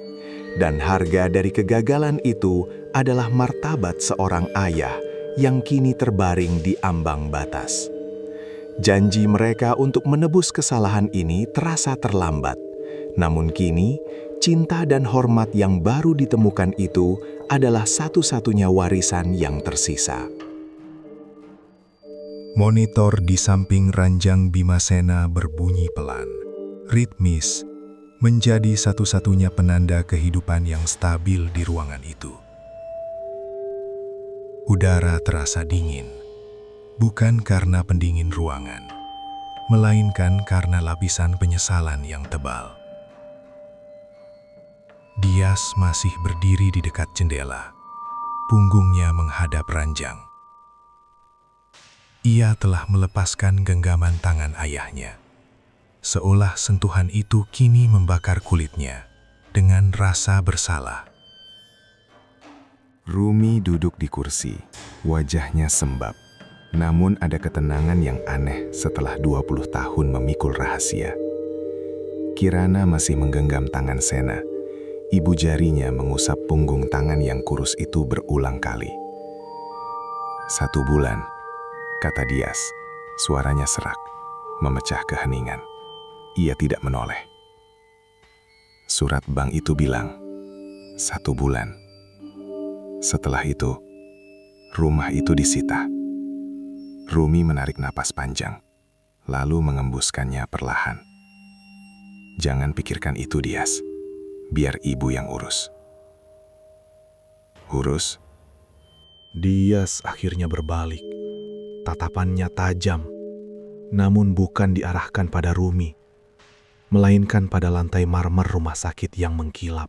dan harga dari kegagalan itu adalah martabat seorang ayah yang kini terbaring di ambang batas. Janji mereka untuk menebus kesalahan ini terasa terlambat, namun kini cinta dan hormat yang baru ditemukan itu adalah satu-satunya warisan yang tersisa. Monitor di samping ranjang Bimasena berbunyi pelan, ritmis, menjadi satu-satunya penanda kehidupan yang stabil di ruangan itu. Udara terasa dingin, bukan karena pendingin ruangan, melainkan karena lapisan penyesalan yang tebal. Dias masih berdiri di dekat jendela, punggungnya menghadap ranjang. Ia telah melepaskan genggaman tangan ayahnya, seolah sentuhan itu kini membakar kulitnya dengan rasa bersalah. Rumi duduk di kursi, wajahnya sembab. Namun ada ketenangan yang aneh setelah 20 tahun memikul rahasia. Kirana masih menggenggam tangan Sena. Ibu jarinya mengusap punggung tangan yang kurus itu berulang kali. 1 bulan, kata Dias. Suaranya serak, memecah keheningan. Ia tidak menoleh. Surat bank itu bilang, 1 bulan. Setelah itu, rumah itu disita. Rumi menarik napas panjang, lalu mengembuskannya perlahan. Jangan pikirkan itu, Dias. Biar ibu yang urus. Urus? Dias akhirnya berbalik. Tatapannya tajam, namun bukan diarahkan pada Rumi, melainkan pada lantai marmer rumah sakit yang mengkilap.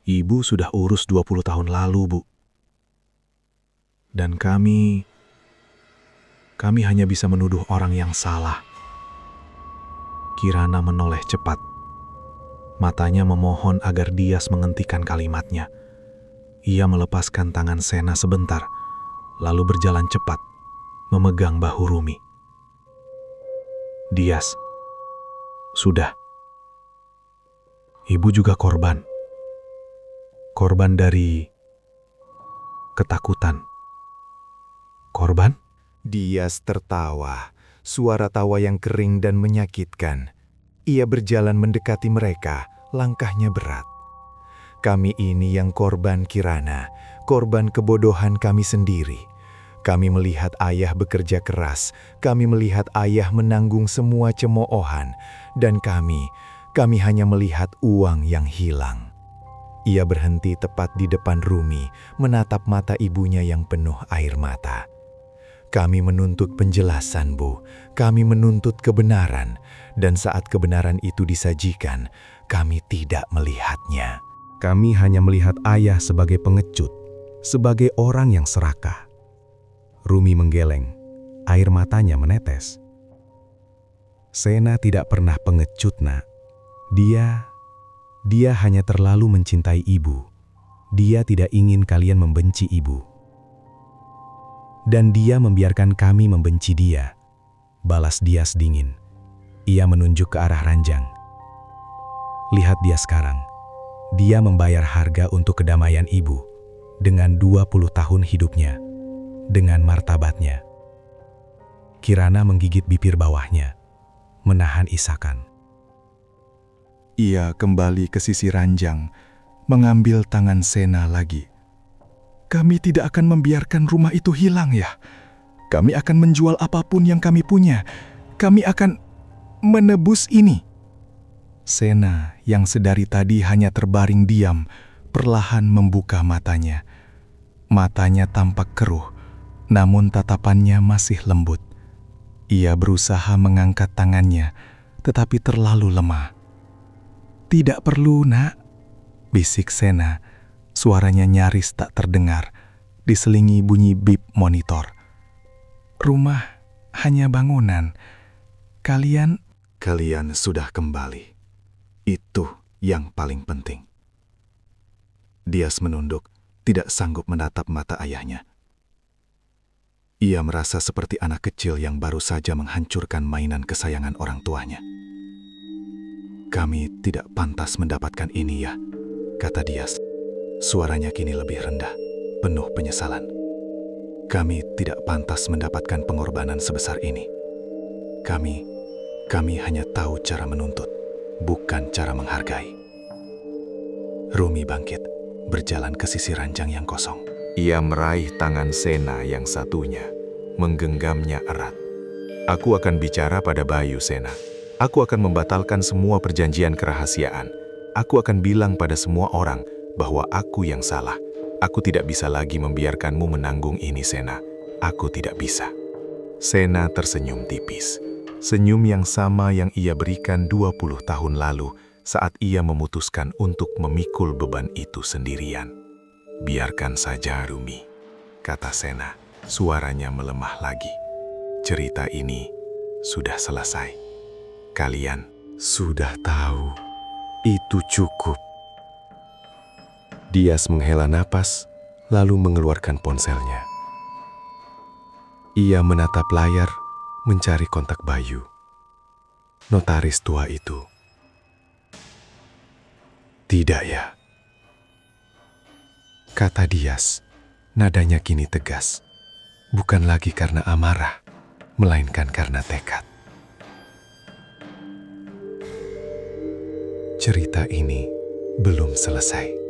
Ibu sudah urus 20 tahun lalu, Bu. Dan kami hanya bisa menuduh orang yang salah. Kirana menoleh cepat. Matanya memohon agar Dias menghentikan kalimatnya. Ia melepaskan tangan Sena sebentar, lalu berjalan cepat, memegang bahu Rumi. Dias, sudah. Ibu juga korban. Korban dari ketakutan. Korban? Dias tertawa, suara tawa yang kering dan menyakitkan. Ia berjalan mendekati mereka, langkahnya berat. Kami ini yang korban, Kirana, korban kebodohan kami sendiri. Kami melihat ayah bekerja keras, kami melihat ayah menanggung semua cemoohan, dan kami hanya melihat uang yang hilang. Ia berhenti tepat di depan Rumi, menatap mata ibunya yang penuh air mata. Kami menuntut penjelasan, Bu. Kami menuntut kebenaran. Dan saat kebenaran itu disajikan, kami tidak melihatnya. Kami hanya melihat ayah sebagai pengecut, sebagai orang yang serakah. Rumi menggeleng, air matanya menetes. Sena tidak pernah pengecut, nak. Dia hanya terlalu mencintai ibu. Dia tidak ingin kalian membenci ibu. Dan dia membiarkan kami membenci dia, balas Dias dingin. Ia menunjuk ke arah ranjang. Lihat dia sekarang. Dia membayar harga untuk kedamaian ibu dengan 20 tahun hidupnya, dengan martabatnya. Kirana menggigit bibir bawahnya, menahan isakan. Ia kembali ke sisi ranjang, mengambil tangan Sena lagi. Kami tidak akan membiarkan rumah itu hilang ya. Kami akan menjual apapun yang kami punya. Kami akan menebus ini. Sena yang sedari tadi hanya terbaring diam, perlahan membuka matanya. Matanya tampak keruh, namun tatapannya masih lembut. Ia berusaha mengangkat tangannya, tetapi terlalu lemah. "Tidak perlu, nak," bisik Sena. Suaranya nyaris tak terdengar, diselingi bunyi bip monitor. "Rumah hanya bangunan. Kalian sudah kembali. Itu yang paling penting." Dias menunduk, tidak sanggup menatap mata ayahnya. Ia merasa seperti anak kecil yang baru saja menghancurkan mainan kesayangan orang tuanya. "Kami tidak pantas mendapatkan ini ya," kata Dias. Suaranya kini lebih rendah, penuh penyesalan. "Kami tidak pantas mendapatkan pengorbanan sebesar ini. Kami hanya tahu cara menuntut, bukan cara menghargai." Rumi bangkit, berjalan ke sisi ranjang yang kosong. Ia meraih tangan Sena yang satunya, menggenggamnya erat. "Aku akan bicara pada Bayu, Sena. Aku akan membatalkan semua perjanjian kerahasiaan. Aku akan bilang pada semua orang bahwa aku yang salah. Aku tidak bisa lagi membiarkanmu menanggung ini, Sena. Aku tidak bisa." Sena tersenyum tipis. Senyum yang sama yang ia berikan 20 tahun lalu saat ia memutuskan untuk memikul beban itu sendirian. "Biarkan saja, Rumi," kata Sena. Suaranya melemah lagi. "Cerita ini sudah selesai. Kalian sudah tahu. Itu cukup." Dias menghela napas, lalu mengeluarkan ponselnya. Ia menatap layar, mencari kontak Bayu, notaris tua itu. "Tidak ya," kata Dias. Nadanya kini tegas. Bukan lagi karena amarah, melainkan karena tekad. Cerita ini belum selesai.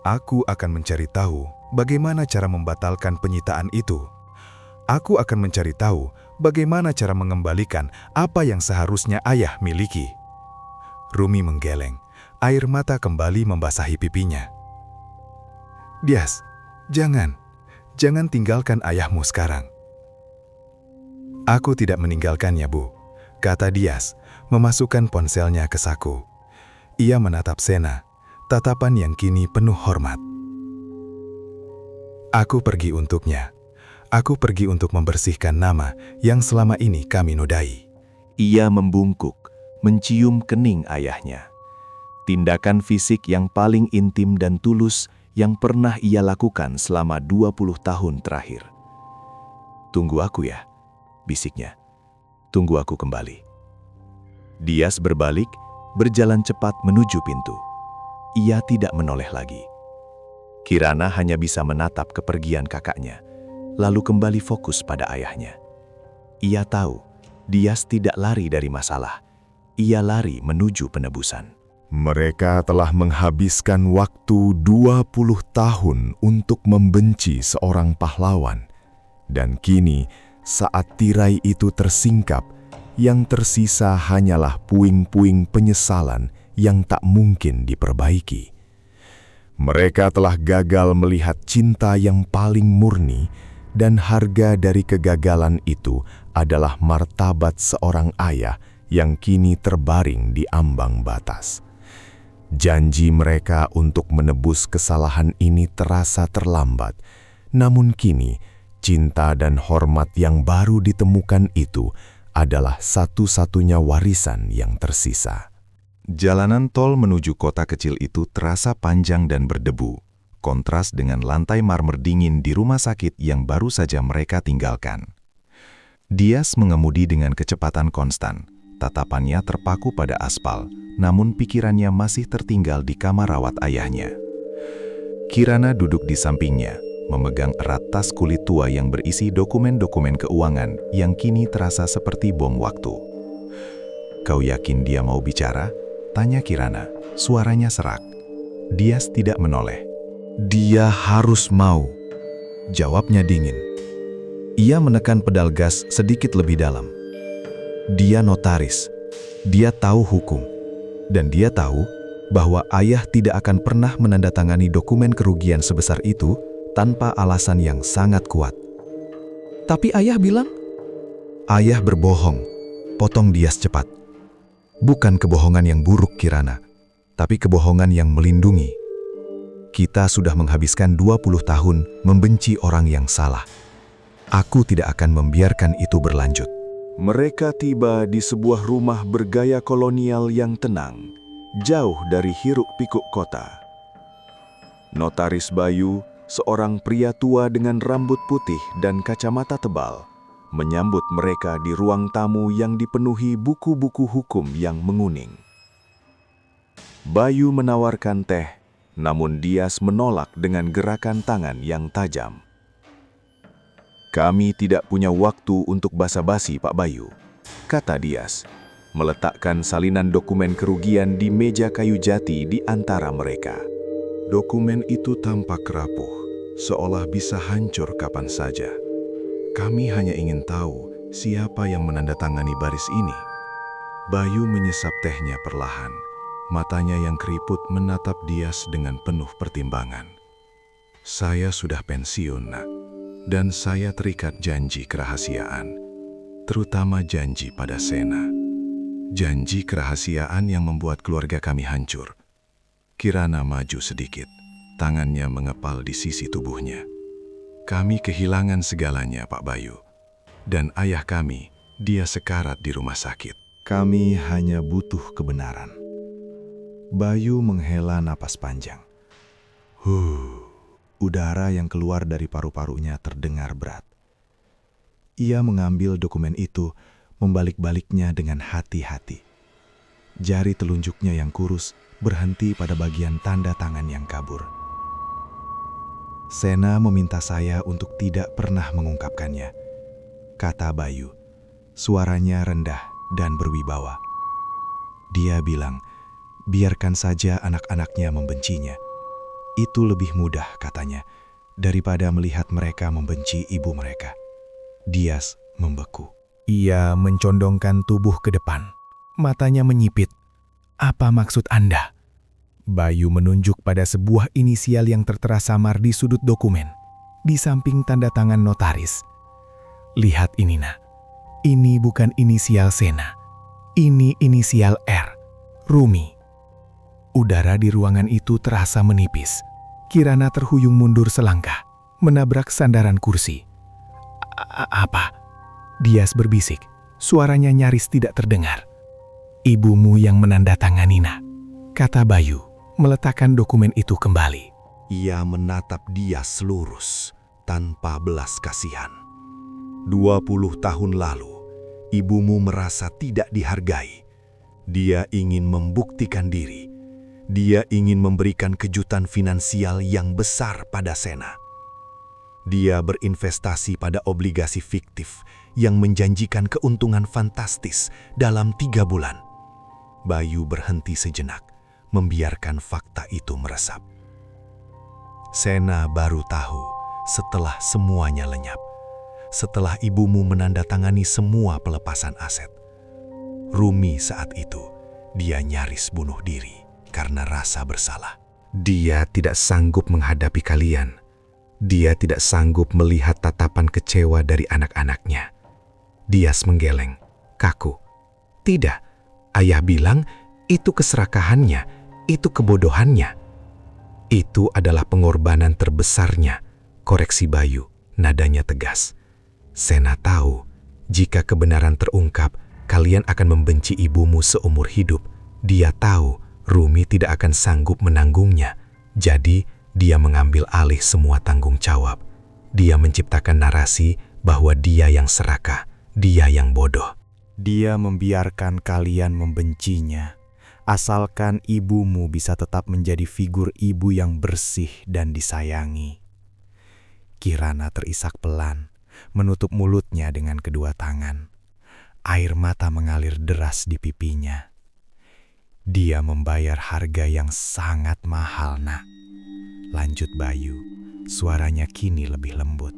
Aku akan mencari tahu bagaimana cara membatalkan penyitaan itu. Aku akan mencari tahu bagaimana cara mengembalikan apa yang seharusnya ayah miliki. Rumi menggeleng, air mata kembali membasahi pipinya. Dias, Jangan tinggalkan ayahmu sekarang. Aku tidak meninggalkannya, Bu, kata Dias, memasukkan ponselnya ke saku. Ia menatap Sena, tatapan yang kini penuh hormat. Aku pergi untuknya. Aku pergi untuk membersihkan nama yang selama ini kami nodai. Ia membungkuk, mencium kening ayahnya. Tindakan fisik yang paling intim dan tulus yang pernah ia lakukan selama 20 tahun terakhir. "Tunggu aku ya," bisiknya. "Tunggu aku kembali." Dias berbalik, berjalan cepat menuju pintu. Ia tidak menoleh lagi. Kirana hanya bisa menatap kepergian kakaknya, lalu kembali fokus pada ayahnya. Ia tahu, Dias tidak lari dari masalah. Ia lari menuju penebusan. Mereka telah menghabiskan waktu 20 tahun untuk membenci seorang pahlawan. Dan kini, saat tirai itu tersingkap, yang tersisa hanyalah puing-puing penyesalan yang tak mungkin diperbaiki. Mereka telah gagal melihat cinta yang paling murni, dan harga dari kegagalan itu adalah martabat seorang ayah yang kini terbaring di ambang batas. Janji mereka untuk menebus kesalahan ini terasa terlambat, namun kini cinta dan hormat yang baru ditemukan itu adalah satu-satunya warisan yang tersisa. Jalanan tol menuju kota kecil itu terasa panjang dan berdebu, kontras dengan lantai marmer dingin di rumah sakit yang baru saja mereka tinggalkan. Dias mengemudi dengan kecepatan konstan, tatapannya terpaku pada aspal, namun pikirannya masih tertinggal di kamar rawat ayahnya. Kirana duduk di sampingnya, memegang erat tas kulit tua yang berisi dokumen-dokumen keuangan yang kini terasa seperti bom waktu. "Kau yakin dia mau bicara?" tanya Kirana, suaranya serak. Dias tidak menoleh. "Dia harus mau," jawabnya dingin. Ia menekan pedal gas sedikit lebih dalam. Dia notaris, dia tahu hukum, dan dia tahu bahwa ayah tidak akan pernah menandatangani dokumen kerugian sebesar itu tanpa alasan yang sangat kuat. "Tapi ayah bilang..." "Ayah berbohong," potong Dias cepat. "Bukan kebohongan yang buruk, Kirana, tapi kebohongan yang melindungi. Kita sudah menghabiskan 20 tahun membenci orang yang salah. Aku tidak akan membiarkan itu berlanjut." Mereka tiba di sebuah rumah bergaya kolonial yang tenang, jauh dari hiruk-pikuk kota. Notaris Bayu, seorang pria tua dengan rambut putih dan kacamata tebal, menyambut mereka di ruang tamu yang dipenuhi buku-buku hukum yang menguning. Bayu menawarkan teh, namun Dias menolak dengan gerakan tangan yang tajam. "Kami tidak punya waktu untuk basa-basi, Pak Bayu," kata Dias, meletakkan salinan dokumen kerugian di meja kayu jati di antara mereka. Dokumen itu tampak rapuh, seolah bisa hancur kapan saja. "Kami hanya ingin tahu siapa yang menandatangani baris ini." Bayu menyesap tehnya perlahan. Matanya yang keriput menatap Dias dengan penuh pertimbangan. "Saya sudah pensiun, Nak. Dan saya terikat janji kerahasiaan, terutama janji pada Sena. Janji kerahasiaan yang membuat keluarga kami hancur." Kirana maju sedikit, tangannya mengepal di sisi tubuhnya. "Kami kehilangan segalanya, Pak Bayu. Dan ayah kami, dia sekarat di rumah sakit. Kami hanya butuh kebenaran." Bayu menghela napas panjang. Udara yang keluar dari paru-parunya terdengar berat. Ia mengambil dokumen itu, membalik-baliknya dengan hati-hati. Jari telunjuknya yang kurus berhenti pada bagian tanda tangan yang kabur. "Sena meminta saya untuk tidak pernah mengungkapkannya," kata Bayu. Suaranya rendah dan berwibawa. Dia bilang, biarkan saja anak-anaknya membencinya. Itu lebih mudah, katanya, daripada melihat mereka membenci ibu mereka. Dias membeku. Ia mencondongkan tubuh ke depan. Matanya menyipit. "Apa maksud Anda?" Bayu menunjuk pada sebuah inisial yang tertera samar di sudut dokumen. di samping tanda tangan notaris. "Lihat ini, Nak. Ini bukan inisial Sena. Ini inisial R. Rumi." Udara di ruangan itu terasa menipis. Kirana terhuyung mundur selangkah, menabrak sandaran kursi. "Apa?" Dias berbisik. Suaranya nyaris tidak terdengar. "Ibumu yang menandatangani, Nak," kata Bayu, meletakkan dokumen itu kembali. Ia menatap Dias lurus, tanpa belas kasihan. 20 tahun lalu, ibumu merasa tidak dihargai. Dia ingin membuktikan diri. Dia ingin memberikan kejutan finansial yang besar pada Sena. Dia berinvestasi pada obligasi fiktif yang menjanjikan keuntungan fantastis dalam 3 bulan. Bayu berhenti sejenak, membiarkan fakta itu meresap. Sena baru tahu setelah semuanya lenyap. Setelah ibumu menandatangani semua pelepasan aset. Rumi saat itu, dia nyaris bunuh diri karena rasa bersalah. Dia tidak sanggup menghadapi kalian. Dia tidak sanggup melihat tatapan kecewa dari anak-anaknya. Dias menggeleng, kaku. "Tidak, ayah bilang itu keserakahannya, itu kebodohannya. Itu adalah pengorbanan terbesarnya," koreksi Bayu, nadanya tegas. "Sena tahu, jika kebenaran terungkap, kalian akan membenci ibumu seumur hidup. Dia tahu Rumi tidak akan sanggup menanggungnya. Jadi, dia mengambil alih semua tanggung jawab. Dia menciptakan narasi bahwa dia yang serakah, dia yang bodoh." Dia membiarkan kalian membencinya, asalkan ibumu bisa tetap menjadi figur ibu yang bersih dan disayangi. Kirana terisak pelan, menutup mulutnya dengan kedua tangan. Air mata mengalir deras di pipinya. "Dia membayar harga yang sangat mahal, Nak," lanjut Bayu, suaranya kini lebih lembut.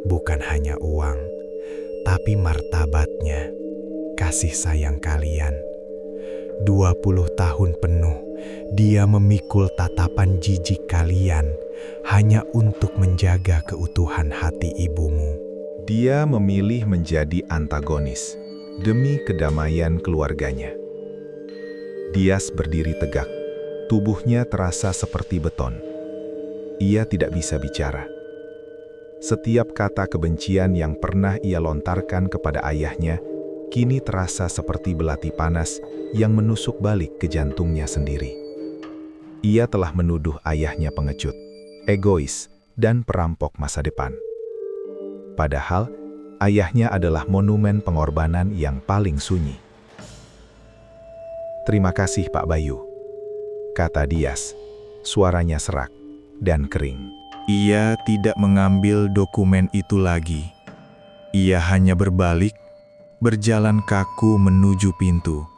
"Bukan hanya uang, tapi martabatnya, kasih sayang kalian. 20 tahun penuh, dia memikul tatapan jijik kalian hanya untuk menjaga keutuhan hati ibumu." Dia memilih menjadi antagonis demi kedamaian keluarganya. Dias berdiri tegak, tubuhnya terasa seperti beton. Ia tidak bisa bicara. Setiap kata kebencian yang pernah ia lontarkan kepada ayahnya, kini terasa seperti belati panas yang menusuk balik ke jantungnya sendiri. Ia telah menuduh ayahnya pengecut, egois, dan perampok masa depan. Padahal, ayahnya adalah monumen pengorbanan yang paling sunyi. "Terima kasih, Pak Bayu," kata Dias, suaranya serak dan kering. Ia tidak mengambil dokumen itu lagi. Ia hanya berbalik, berjalan kaku menuju pintu.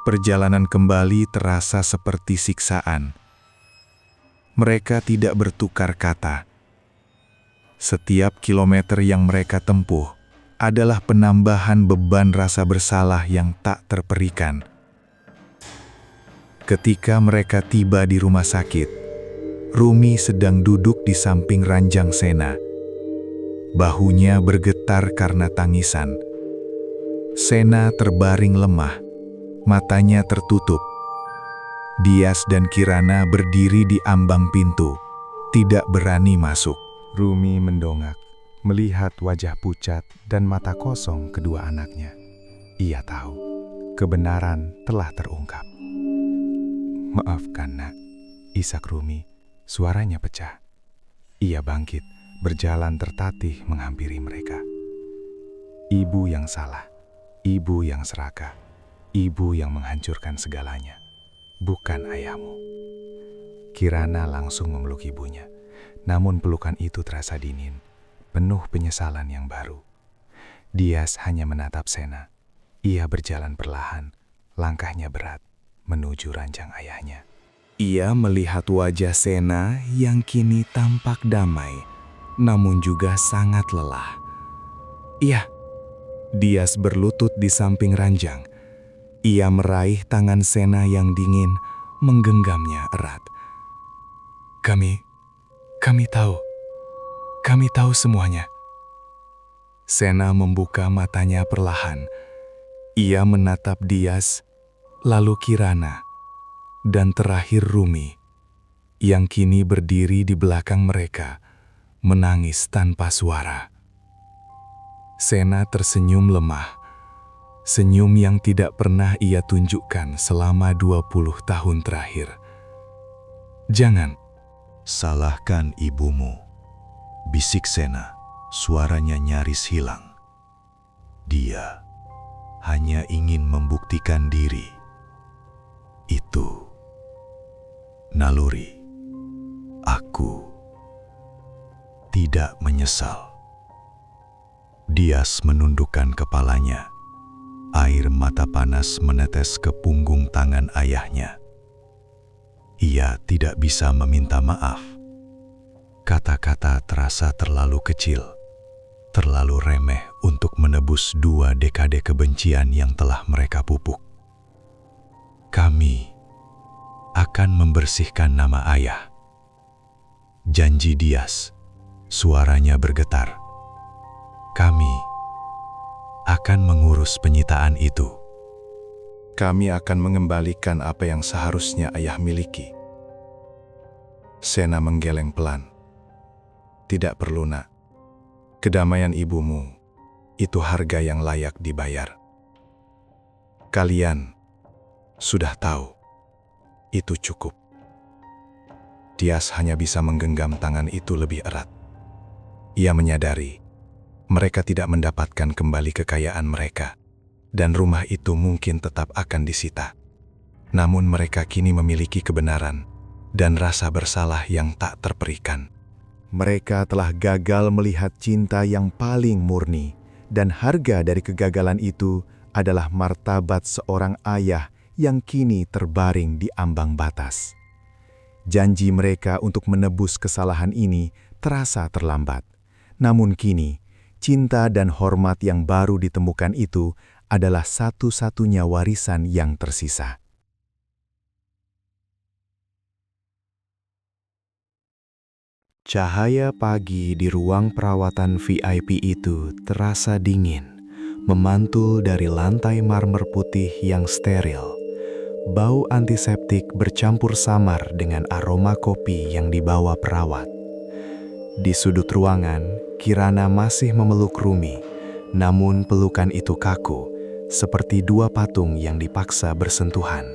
Perjalanan kembali terasa seperti siksaan. Mereka tidak bertukar kata. Setiap kilometer yang mereka tempuh adalah penambahan beban rasa bersalah yang tak terperikan. Ketika mereka tiba di rumah sakit, Rumi sedang duduk di samping ranjang Sena. Bahunya bergetar karena tangisan. Sena terbaring lemah, matanya tertutup. Dias dan Kirana berdiri di ambang pintu, tidak berani masuk. Rumi mendongak, melihat wajah pucat dan mata kosong kedua anaknya. Ia tahu, kebenaran telah terungkap. "Maafkan, Nak," isak Rumi, suaranya pecah. Ia bangkit, berjalan tertatih menghampiri mereka. "Ibu yang salah, ibu yang serakah, ibu yang menghancurkan segalanya, bukan ayahmu." Kirana langsung memeluk ibunya. Namun pelukan itu terasa dingin, penuh penyesalan yang baru. Dias hanya menatap Sena. Ia berjalan perlahan, langkahnya berat, menuju ranjang ayahnya. Ia melihat wajah Sena yang kini tampak damai, namun juga sangat lelah. "Iya." Dias berlutut di samping ranjang. Ia meraih tangan Sena yang dingin, menggenggamnya erat. Kami tahu semuanya. Sena membuka matanya perlahan. Ia menatap Dias, lalu Kirana, dan terakhir Rumi, yang kini berdiri di belakang mereka, menangis tanpa suara. Sena tersenyum lemah, senyum yang tidak pernah ia tunjukkan selama 20 tahun terakhir. Jangan. Salahkan ibumu, bisik Sena, suaranya nyaris hilang. Dia hanya ingin membuktikan diri. Itu naluri. Aku tidak menyesal. Dias menundukkan kepalanya. Air mata panas menetes ke punggung tangan ayahnya. Ia tidak bisa meminta maaf. Kata-kata terasa terlalu kecil, terlalu remeh untuk menebus 2 dekade kebencian yang telah mereka pupuk. Kami akan membersihkan nama ayah. Janji Dias, suaranya bergetar. Kami akan mengurus penyitaan itu. Kami akan mengembalikan apa yang seharusnya ayah miliki. Sena menggeleng pelan. Tidak perlu, Nak. Kedamaian ibumu, itu harga yang layak dibayar. Kalian sudah tahu, itu cukup. Dias hanya bisa menggenggam tangan itu lebih erat. Ia menyadari, mereka tidak mendapatkan kembali kekayaan mereka. Dan rumah itu mungkin tetap akan disita. Namun mereka kini memiliki kebenaran dan rasa bersalah yang tak terperikan. Mereka telah gagal melihat cinta yang paling murni, dan harga dari kegagalan itu adalah martabat seorang ayah yang kini terbaring di ambang batas. Janji mereka untuk menebus kesalahan ini terasa terlambat. Namun kini, cinta dan hormat yang baru ditemukan itu adalah satu-satunya warisan yang tersisa. Cahaya pagi di ruang perawatan VIP itu terasa dingin, memantul dari lantai marmer putih yang steril. Bau antiseptik bercampur samar dengan aroma kopi yang dibawa perawat. Di sudut ruangan, Kirana masih memeluk Rumi, namun pelukan itu kaku, seperti 2 patung yang dipaksa bersentuhan.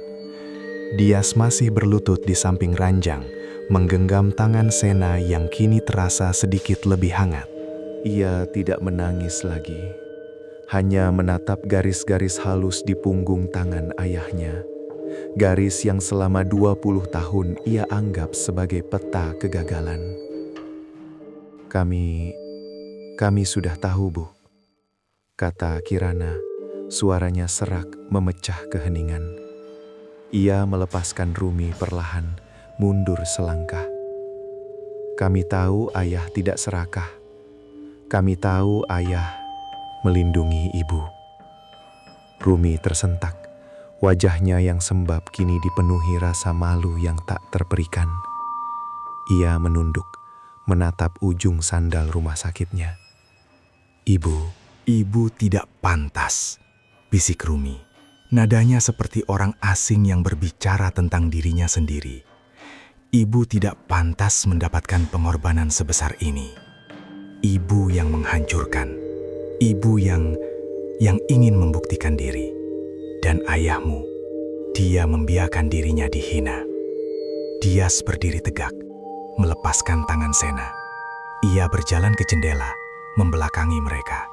Dias masih berlutut di samping ranjang, menggenggam tangan Sena yang kini terasa sedikit lebih hangat. Ia tidak menangis lagi, hanya menatap garis-garis halus di punggung tangan ayahnya. Garis yang selama 20 tahun ia anggap sebagai peta kegagalan. Kami sudah tahu, Bu, kata Kirana. Suaranya serak memecah keheningan. Ia melepaskan Rumi perlahan, mundur selangkah. Kami tahu ayah tidak serakah. Kami tahu ayah melindungi ibu. Rumi tersentak. Wajahnya yang sembab kini dipenuhi rasa malu yang tak terperikan. Ia menunduk, menatap ujung sandal rumah sakitnya. Ibu tidak pantas, bisik Rumi. Nadanya seperti orang asing yang berbicara tentang dirinya sendiri. Ibu tidak pantas mendapatkan pengorbanan sebesar ini. Ibu yang menghancurkan. Ibu yang ingin membuktikan diri. Dan ayahmu, dia membiarkan dirinya dihina. Dias berdiri tegak, melepaskan tangan Sena. Ia berjalan ke jendela, membelakangi mereka.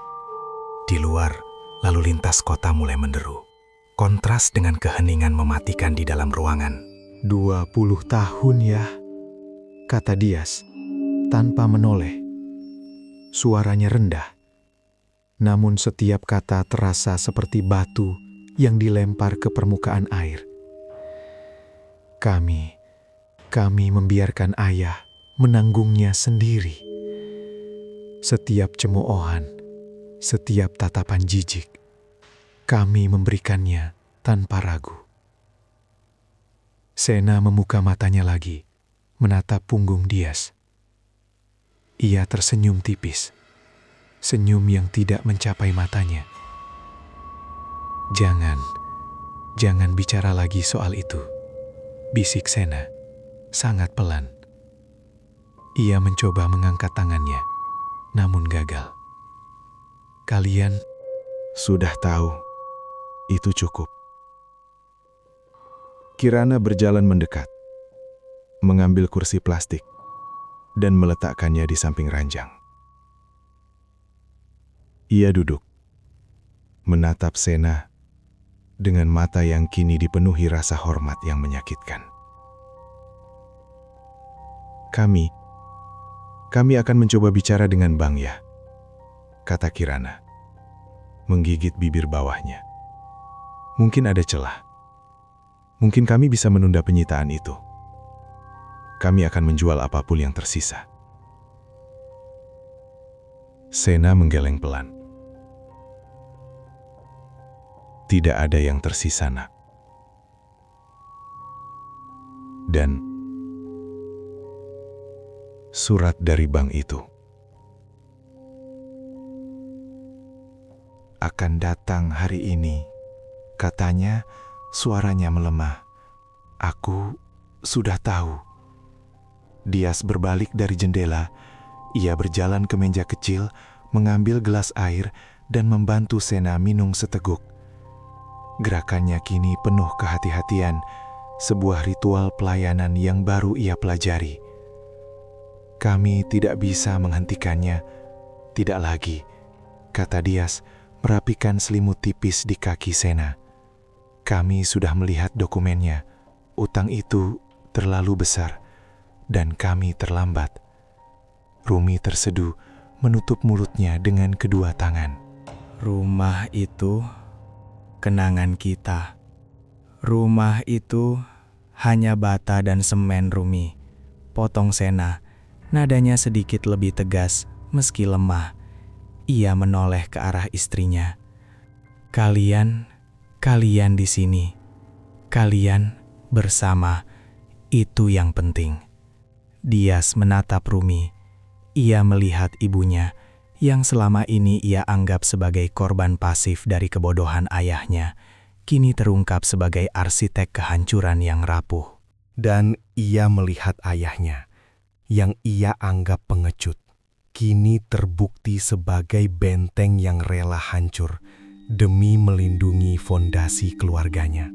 Di luar, lalu lintas kota mulai menderu. Kontras dengan keheningan mematikan di dalam ruangan. 20 tahun ya, kata Dias, tanpa menoleh. Suaranya rendah, namun setiap kata terasa seperti batu yang dilempar ke permukaan air. Kami membiarkan ayah menanggungnya sendiri. Setiap cemoohan, setiap tatapan jijik, kami memberikannya tanpa ragu. Sena membuka matanya lagi, menatap punggung Dias. Ia tersenyum tipis, senyum yang tidak mencapai matanya. Jangan bicara lagi soal itu, bisik Sena, sangat pelan. Ia mencoba mengangkat tangannya, namun gagal. Kalian Sudah tahu, itu cukup. Kirana berjalan mendekat, mengambil kursi plastik, dan meletakkannya di samping ranjang. Ia duduk, menatap Sena dengan mata yang kini dipenuhi rasa hormat yang menyakitkan. Kami akan mencoba bicara dengan Bang ya, kata Kirana, menggigit bibir bawahnya. Mungkin ada celah. Mungkin kami bisa menunda penyitaan itu. Kami akan menjual apapun yang tersisa. Sena menggeleng pelan. Tidak ada yang tersisa, nak. Dan surat dari bank itu akan datang hari ini. Katanya, suaranya melemah. Aku sudah tahu. Dias berbalik dari jendela. Ia berjalan ke meja kecil, mengambil gelas air, dan membantu Sena minum seteguk. Gerakannya kini penuh kehati-hatian, sebuah ritual pelayanan yang baru ia pelajari. Kami tidak bisa menghentikannya. Tidak lagi, kata Dias, merapikan selimut tipis di kaki Sena. Kami sudah melihat dokumennya. Utang itu terlalu besar, dan kami terlambat. Rumi terseduh, menutup mulutnya dengan kedua tangan. Rumah itu kenangan kita. Rumah itu hanya bata dan semen, Rumi. Potong Sena, nadanya sedikit lebih tegas meski lemah. Ia menoleh ke arah istrinya. Kalian di sini. Kalian bersama. Itu yang penting. Dias menatap Rumi. Ia melihat ibunya yang selama ini ia anggap sebagai korban pasif dari kebodohan ayahnya, kini terungkap sebagai arsitek kehancuran yang rapuh. Dan ia melihat ayahnya, yang ia anggap pengecut, kini terbukti sebagai benteng yang rela hancur demi melindungi fondasi keluarganya.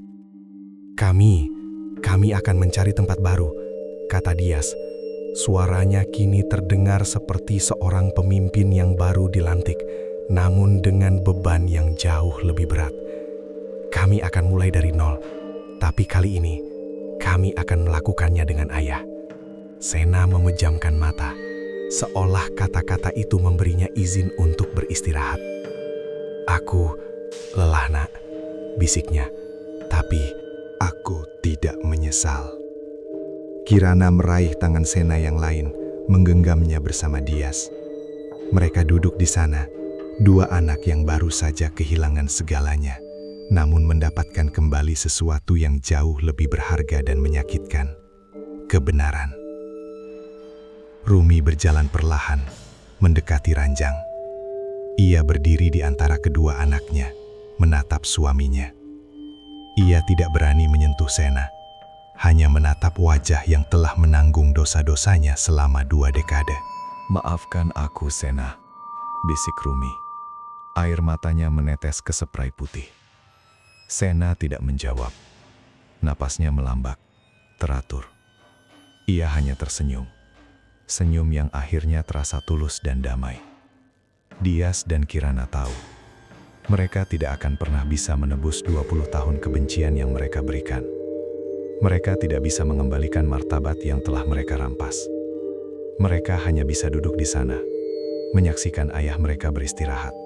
Kami akan mencari tempat baru, kata Dias. Suaranya kini terdengar seperti seorang pemimpin yang baru dilantik, namun dengan beban yang jauh lebih berat. Kami akan mulai dari nol, tapi kali ini kami akan melakukannya dengan ayah. Sena memejamkan mata, seolah kata-kata itu memberinya izin untuk beristirahat. Aku lelah, nak, bisiknya, tapi Aku tidak menyesal. Kirana meraih tangan Sena yang lain, menggenggamnya bersama Dias. Mereka duduk di sana, dua anak yang baru saja kehilangan segalanya, namun mendapatkan kembali sesuatu yang jauh lebih berharga dan menyakitkan, kebenaran. Rumi berjalan perlahan, mendekati ranjang. Ia berdiri di antara kedua anaknya, menatap suaminya. Ia tidak berani menyentuh Sena, hanya menatap wajah yang telah menanggung dosa-dosanya selama 2 dekade. Maafkan aku, Sena, bisik Rumi. Air matanya menetes ke spray putih. Sena tidak menjawab. Napasnya melambat, teratur. Ia hanya tersenyum. Senyum yang akhirnya terasa tulus dan damai. Dias dan Kirana tahu, mereka tidak akan pernah bisa menebus 20 tahun kebencian yang mereka berikan. Mereka tidak bisa mengembalikan martabat yang telah mereka rampas. Mereka hanya bisa duduk di sana, menyaksikan ayah mereka beristirahat,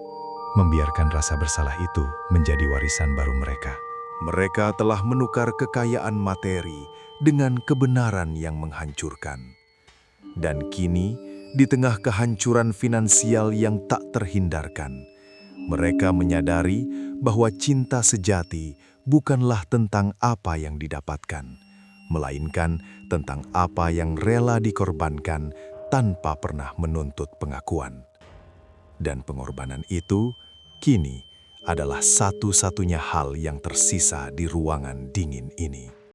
membiarkan rasa bersalah itu menjadi warisan baru mereka. Mereka telah menukar kekayaan materi dengan kebenaran yang menghancurkan. Dan kini, di tengah kehancuran finansial yang tak terhindarkan, mereka menyadari bahwa cinta sejati bukanlah tentang apa yang didapatkan, melainkan tentang apa yang rela dikorbankan tanpa pernah menuntut pengakuan. Dan pengorbanan itu kini adalah satu-satunya hal yang tersisa di ruangan dingin ini.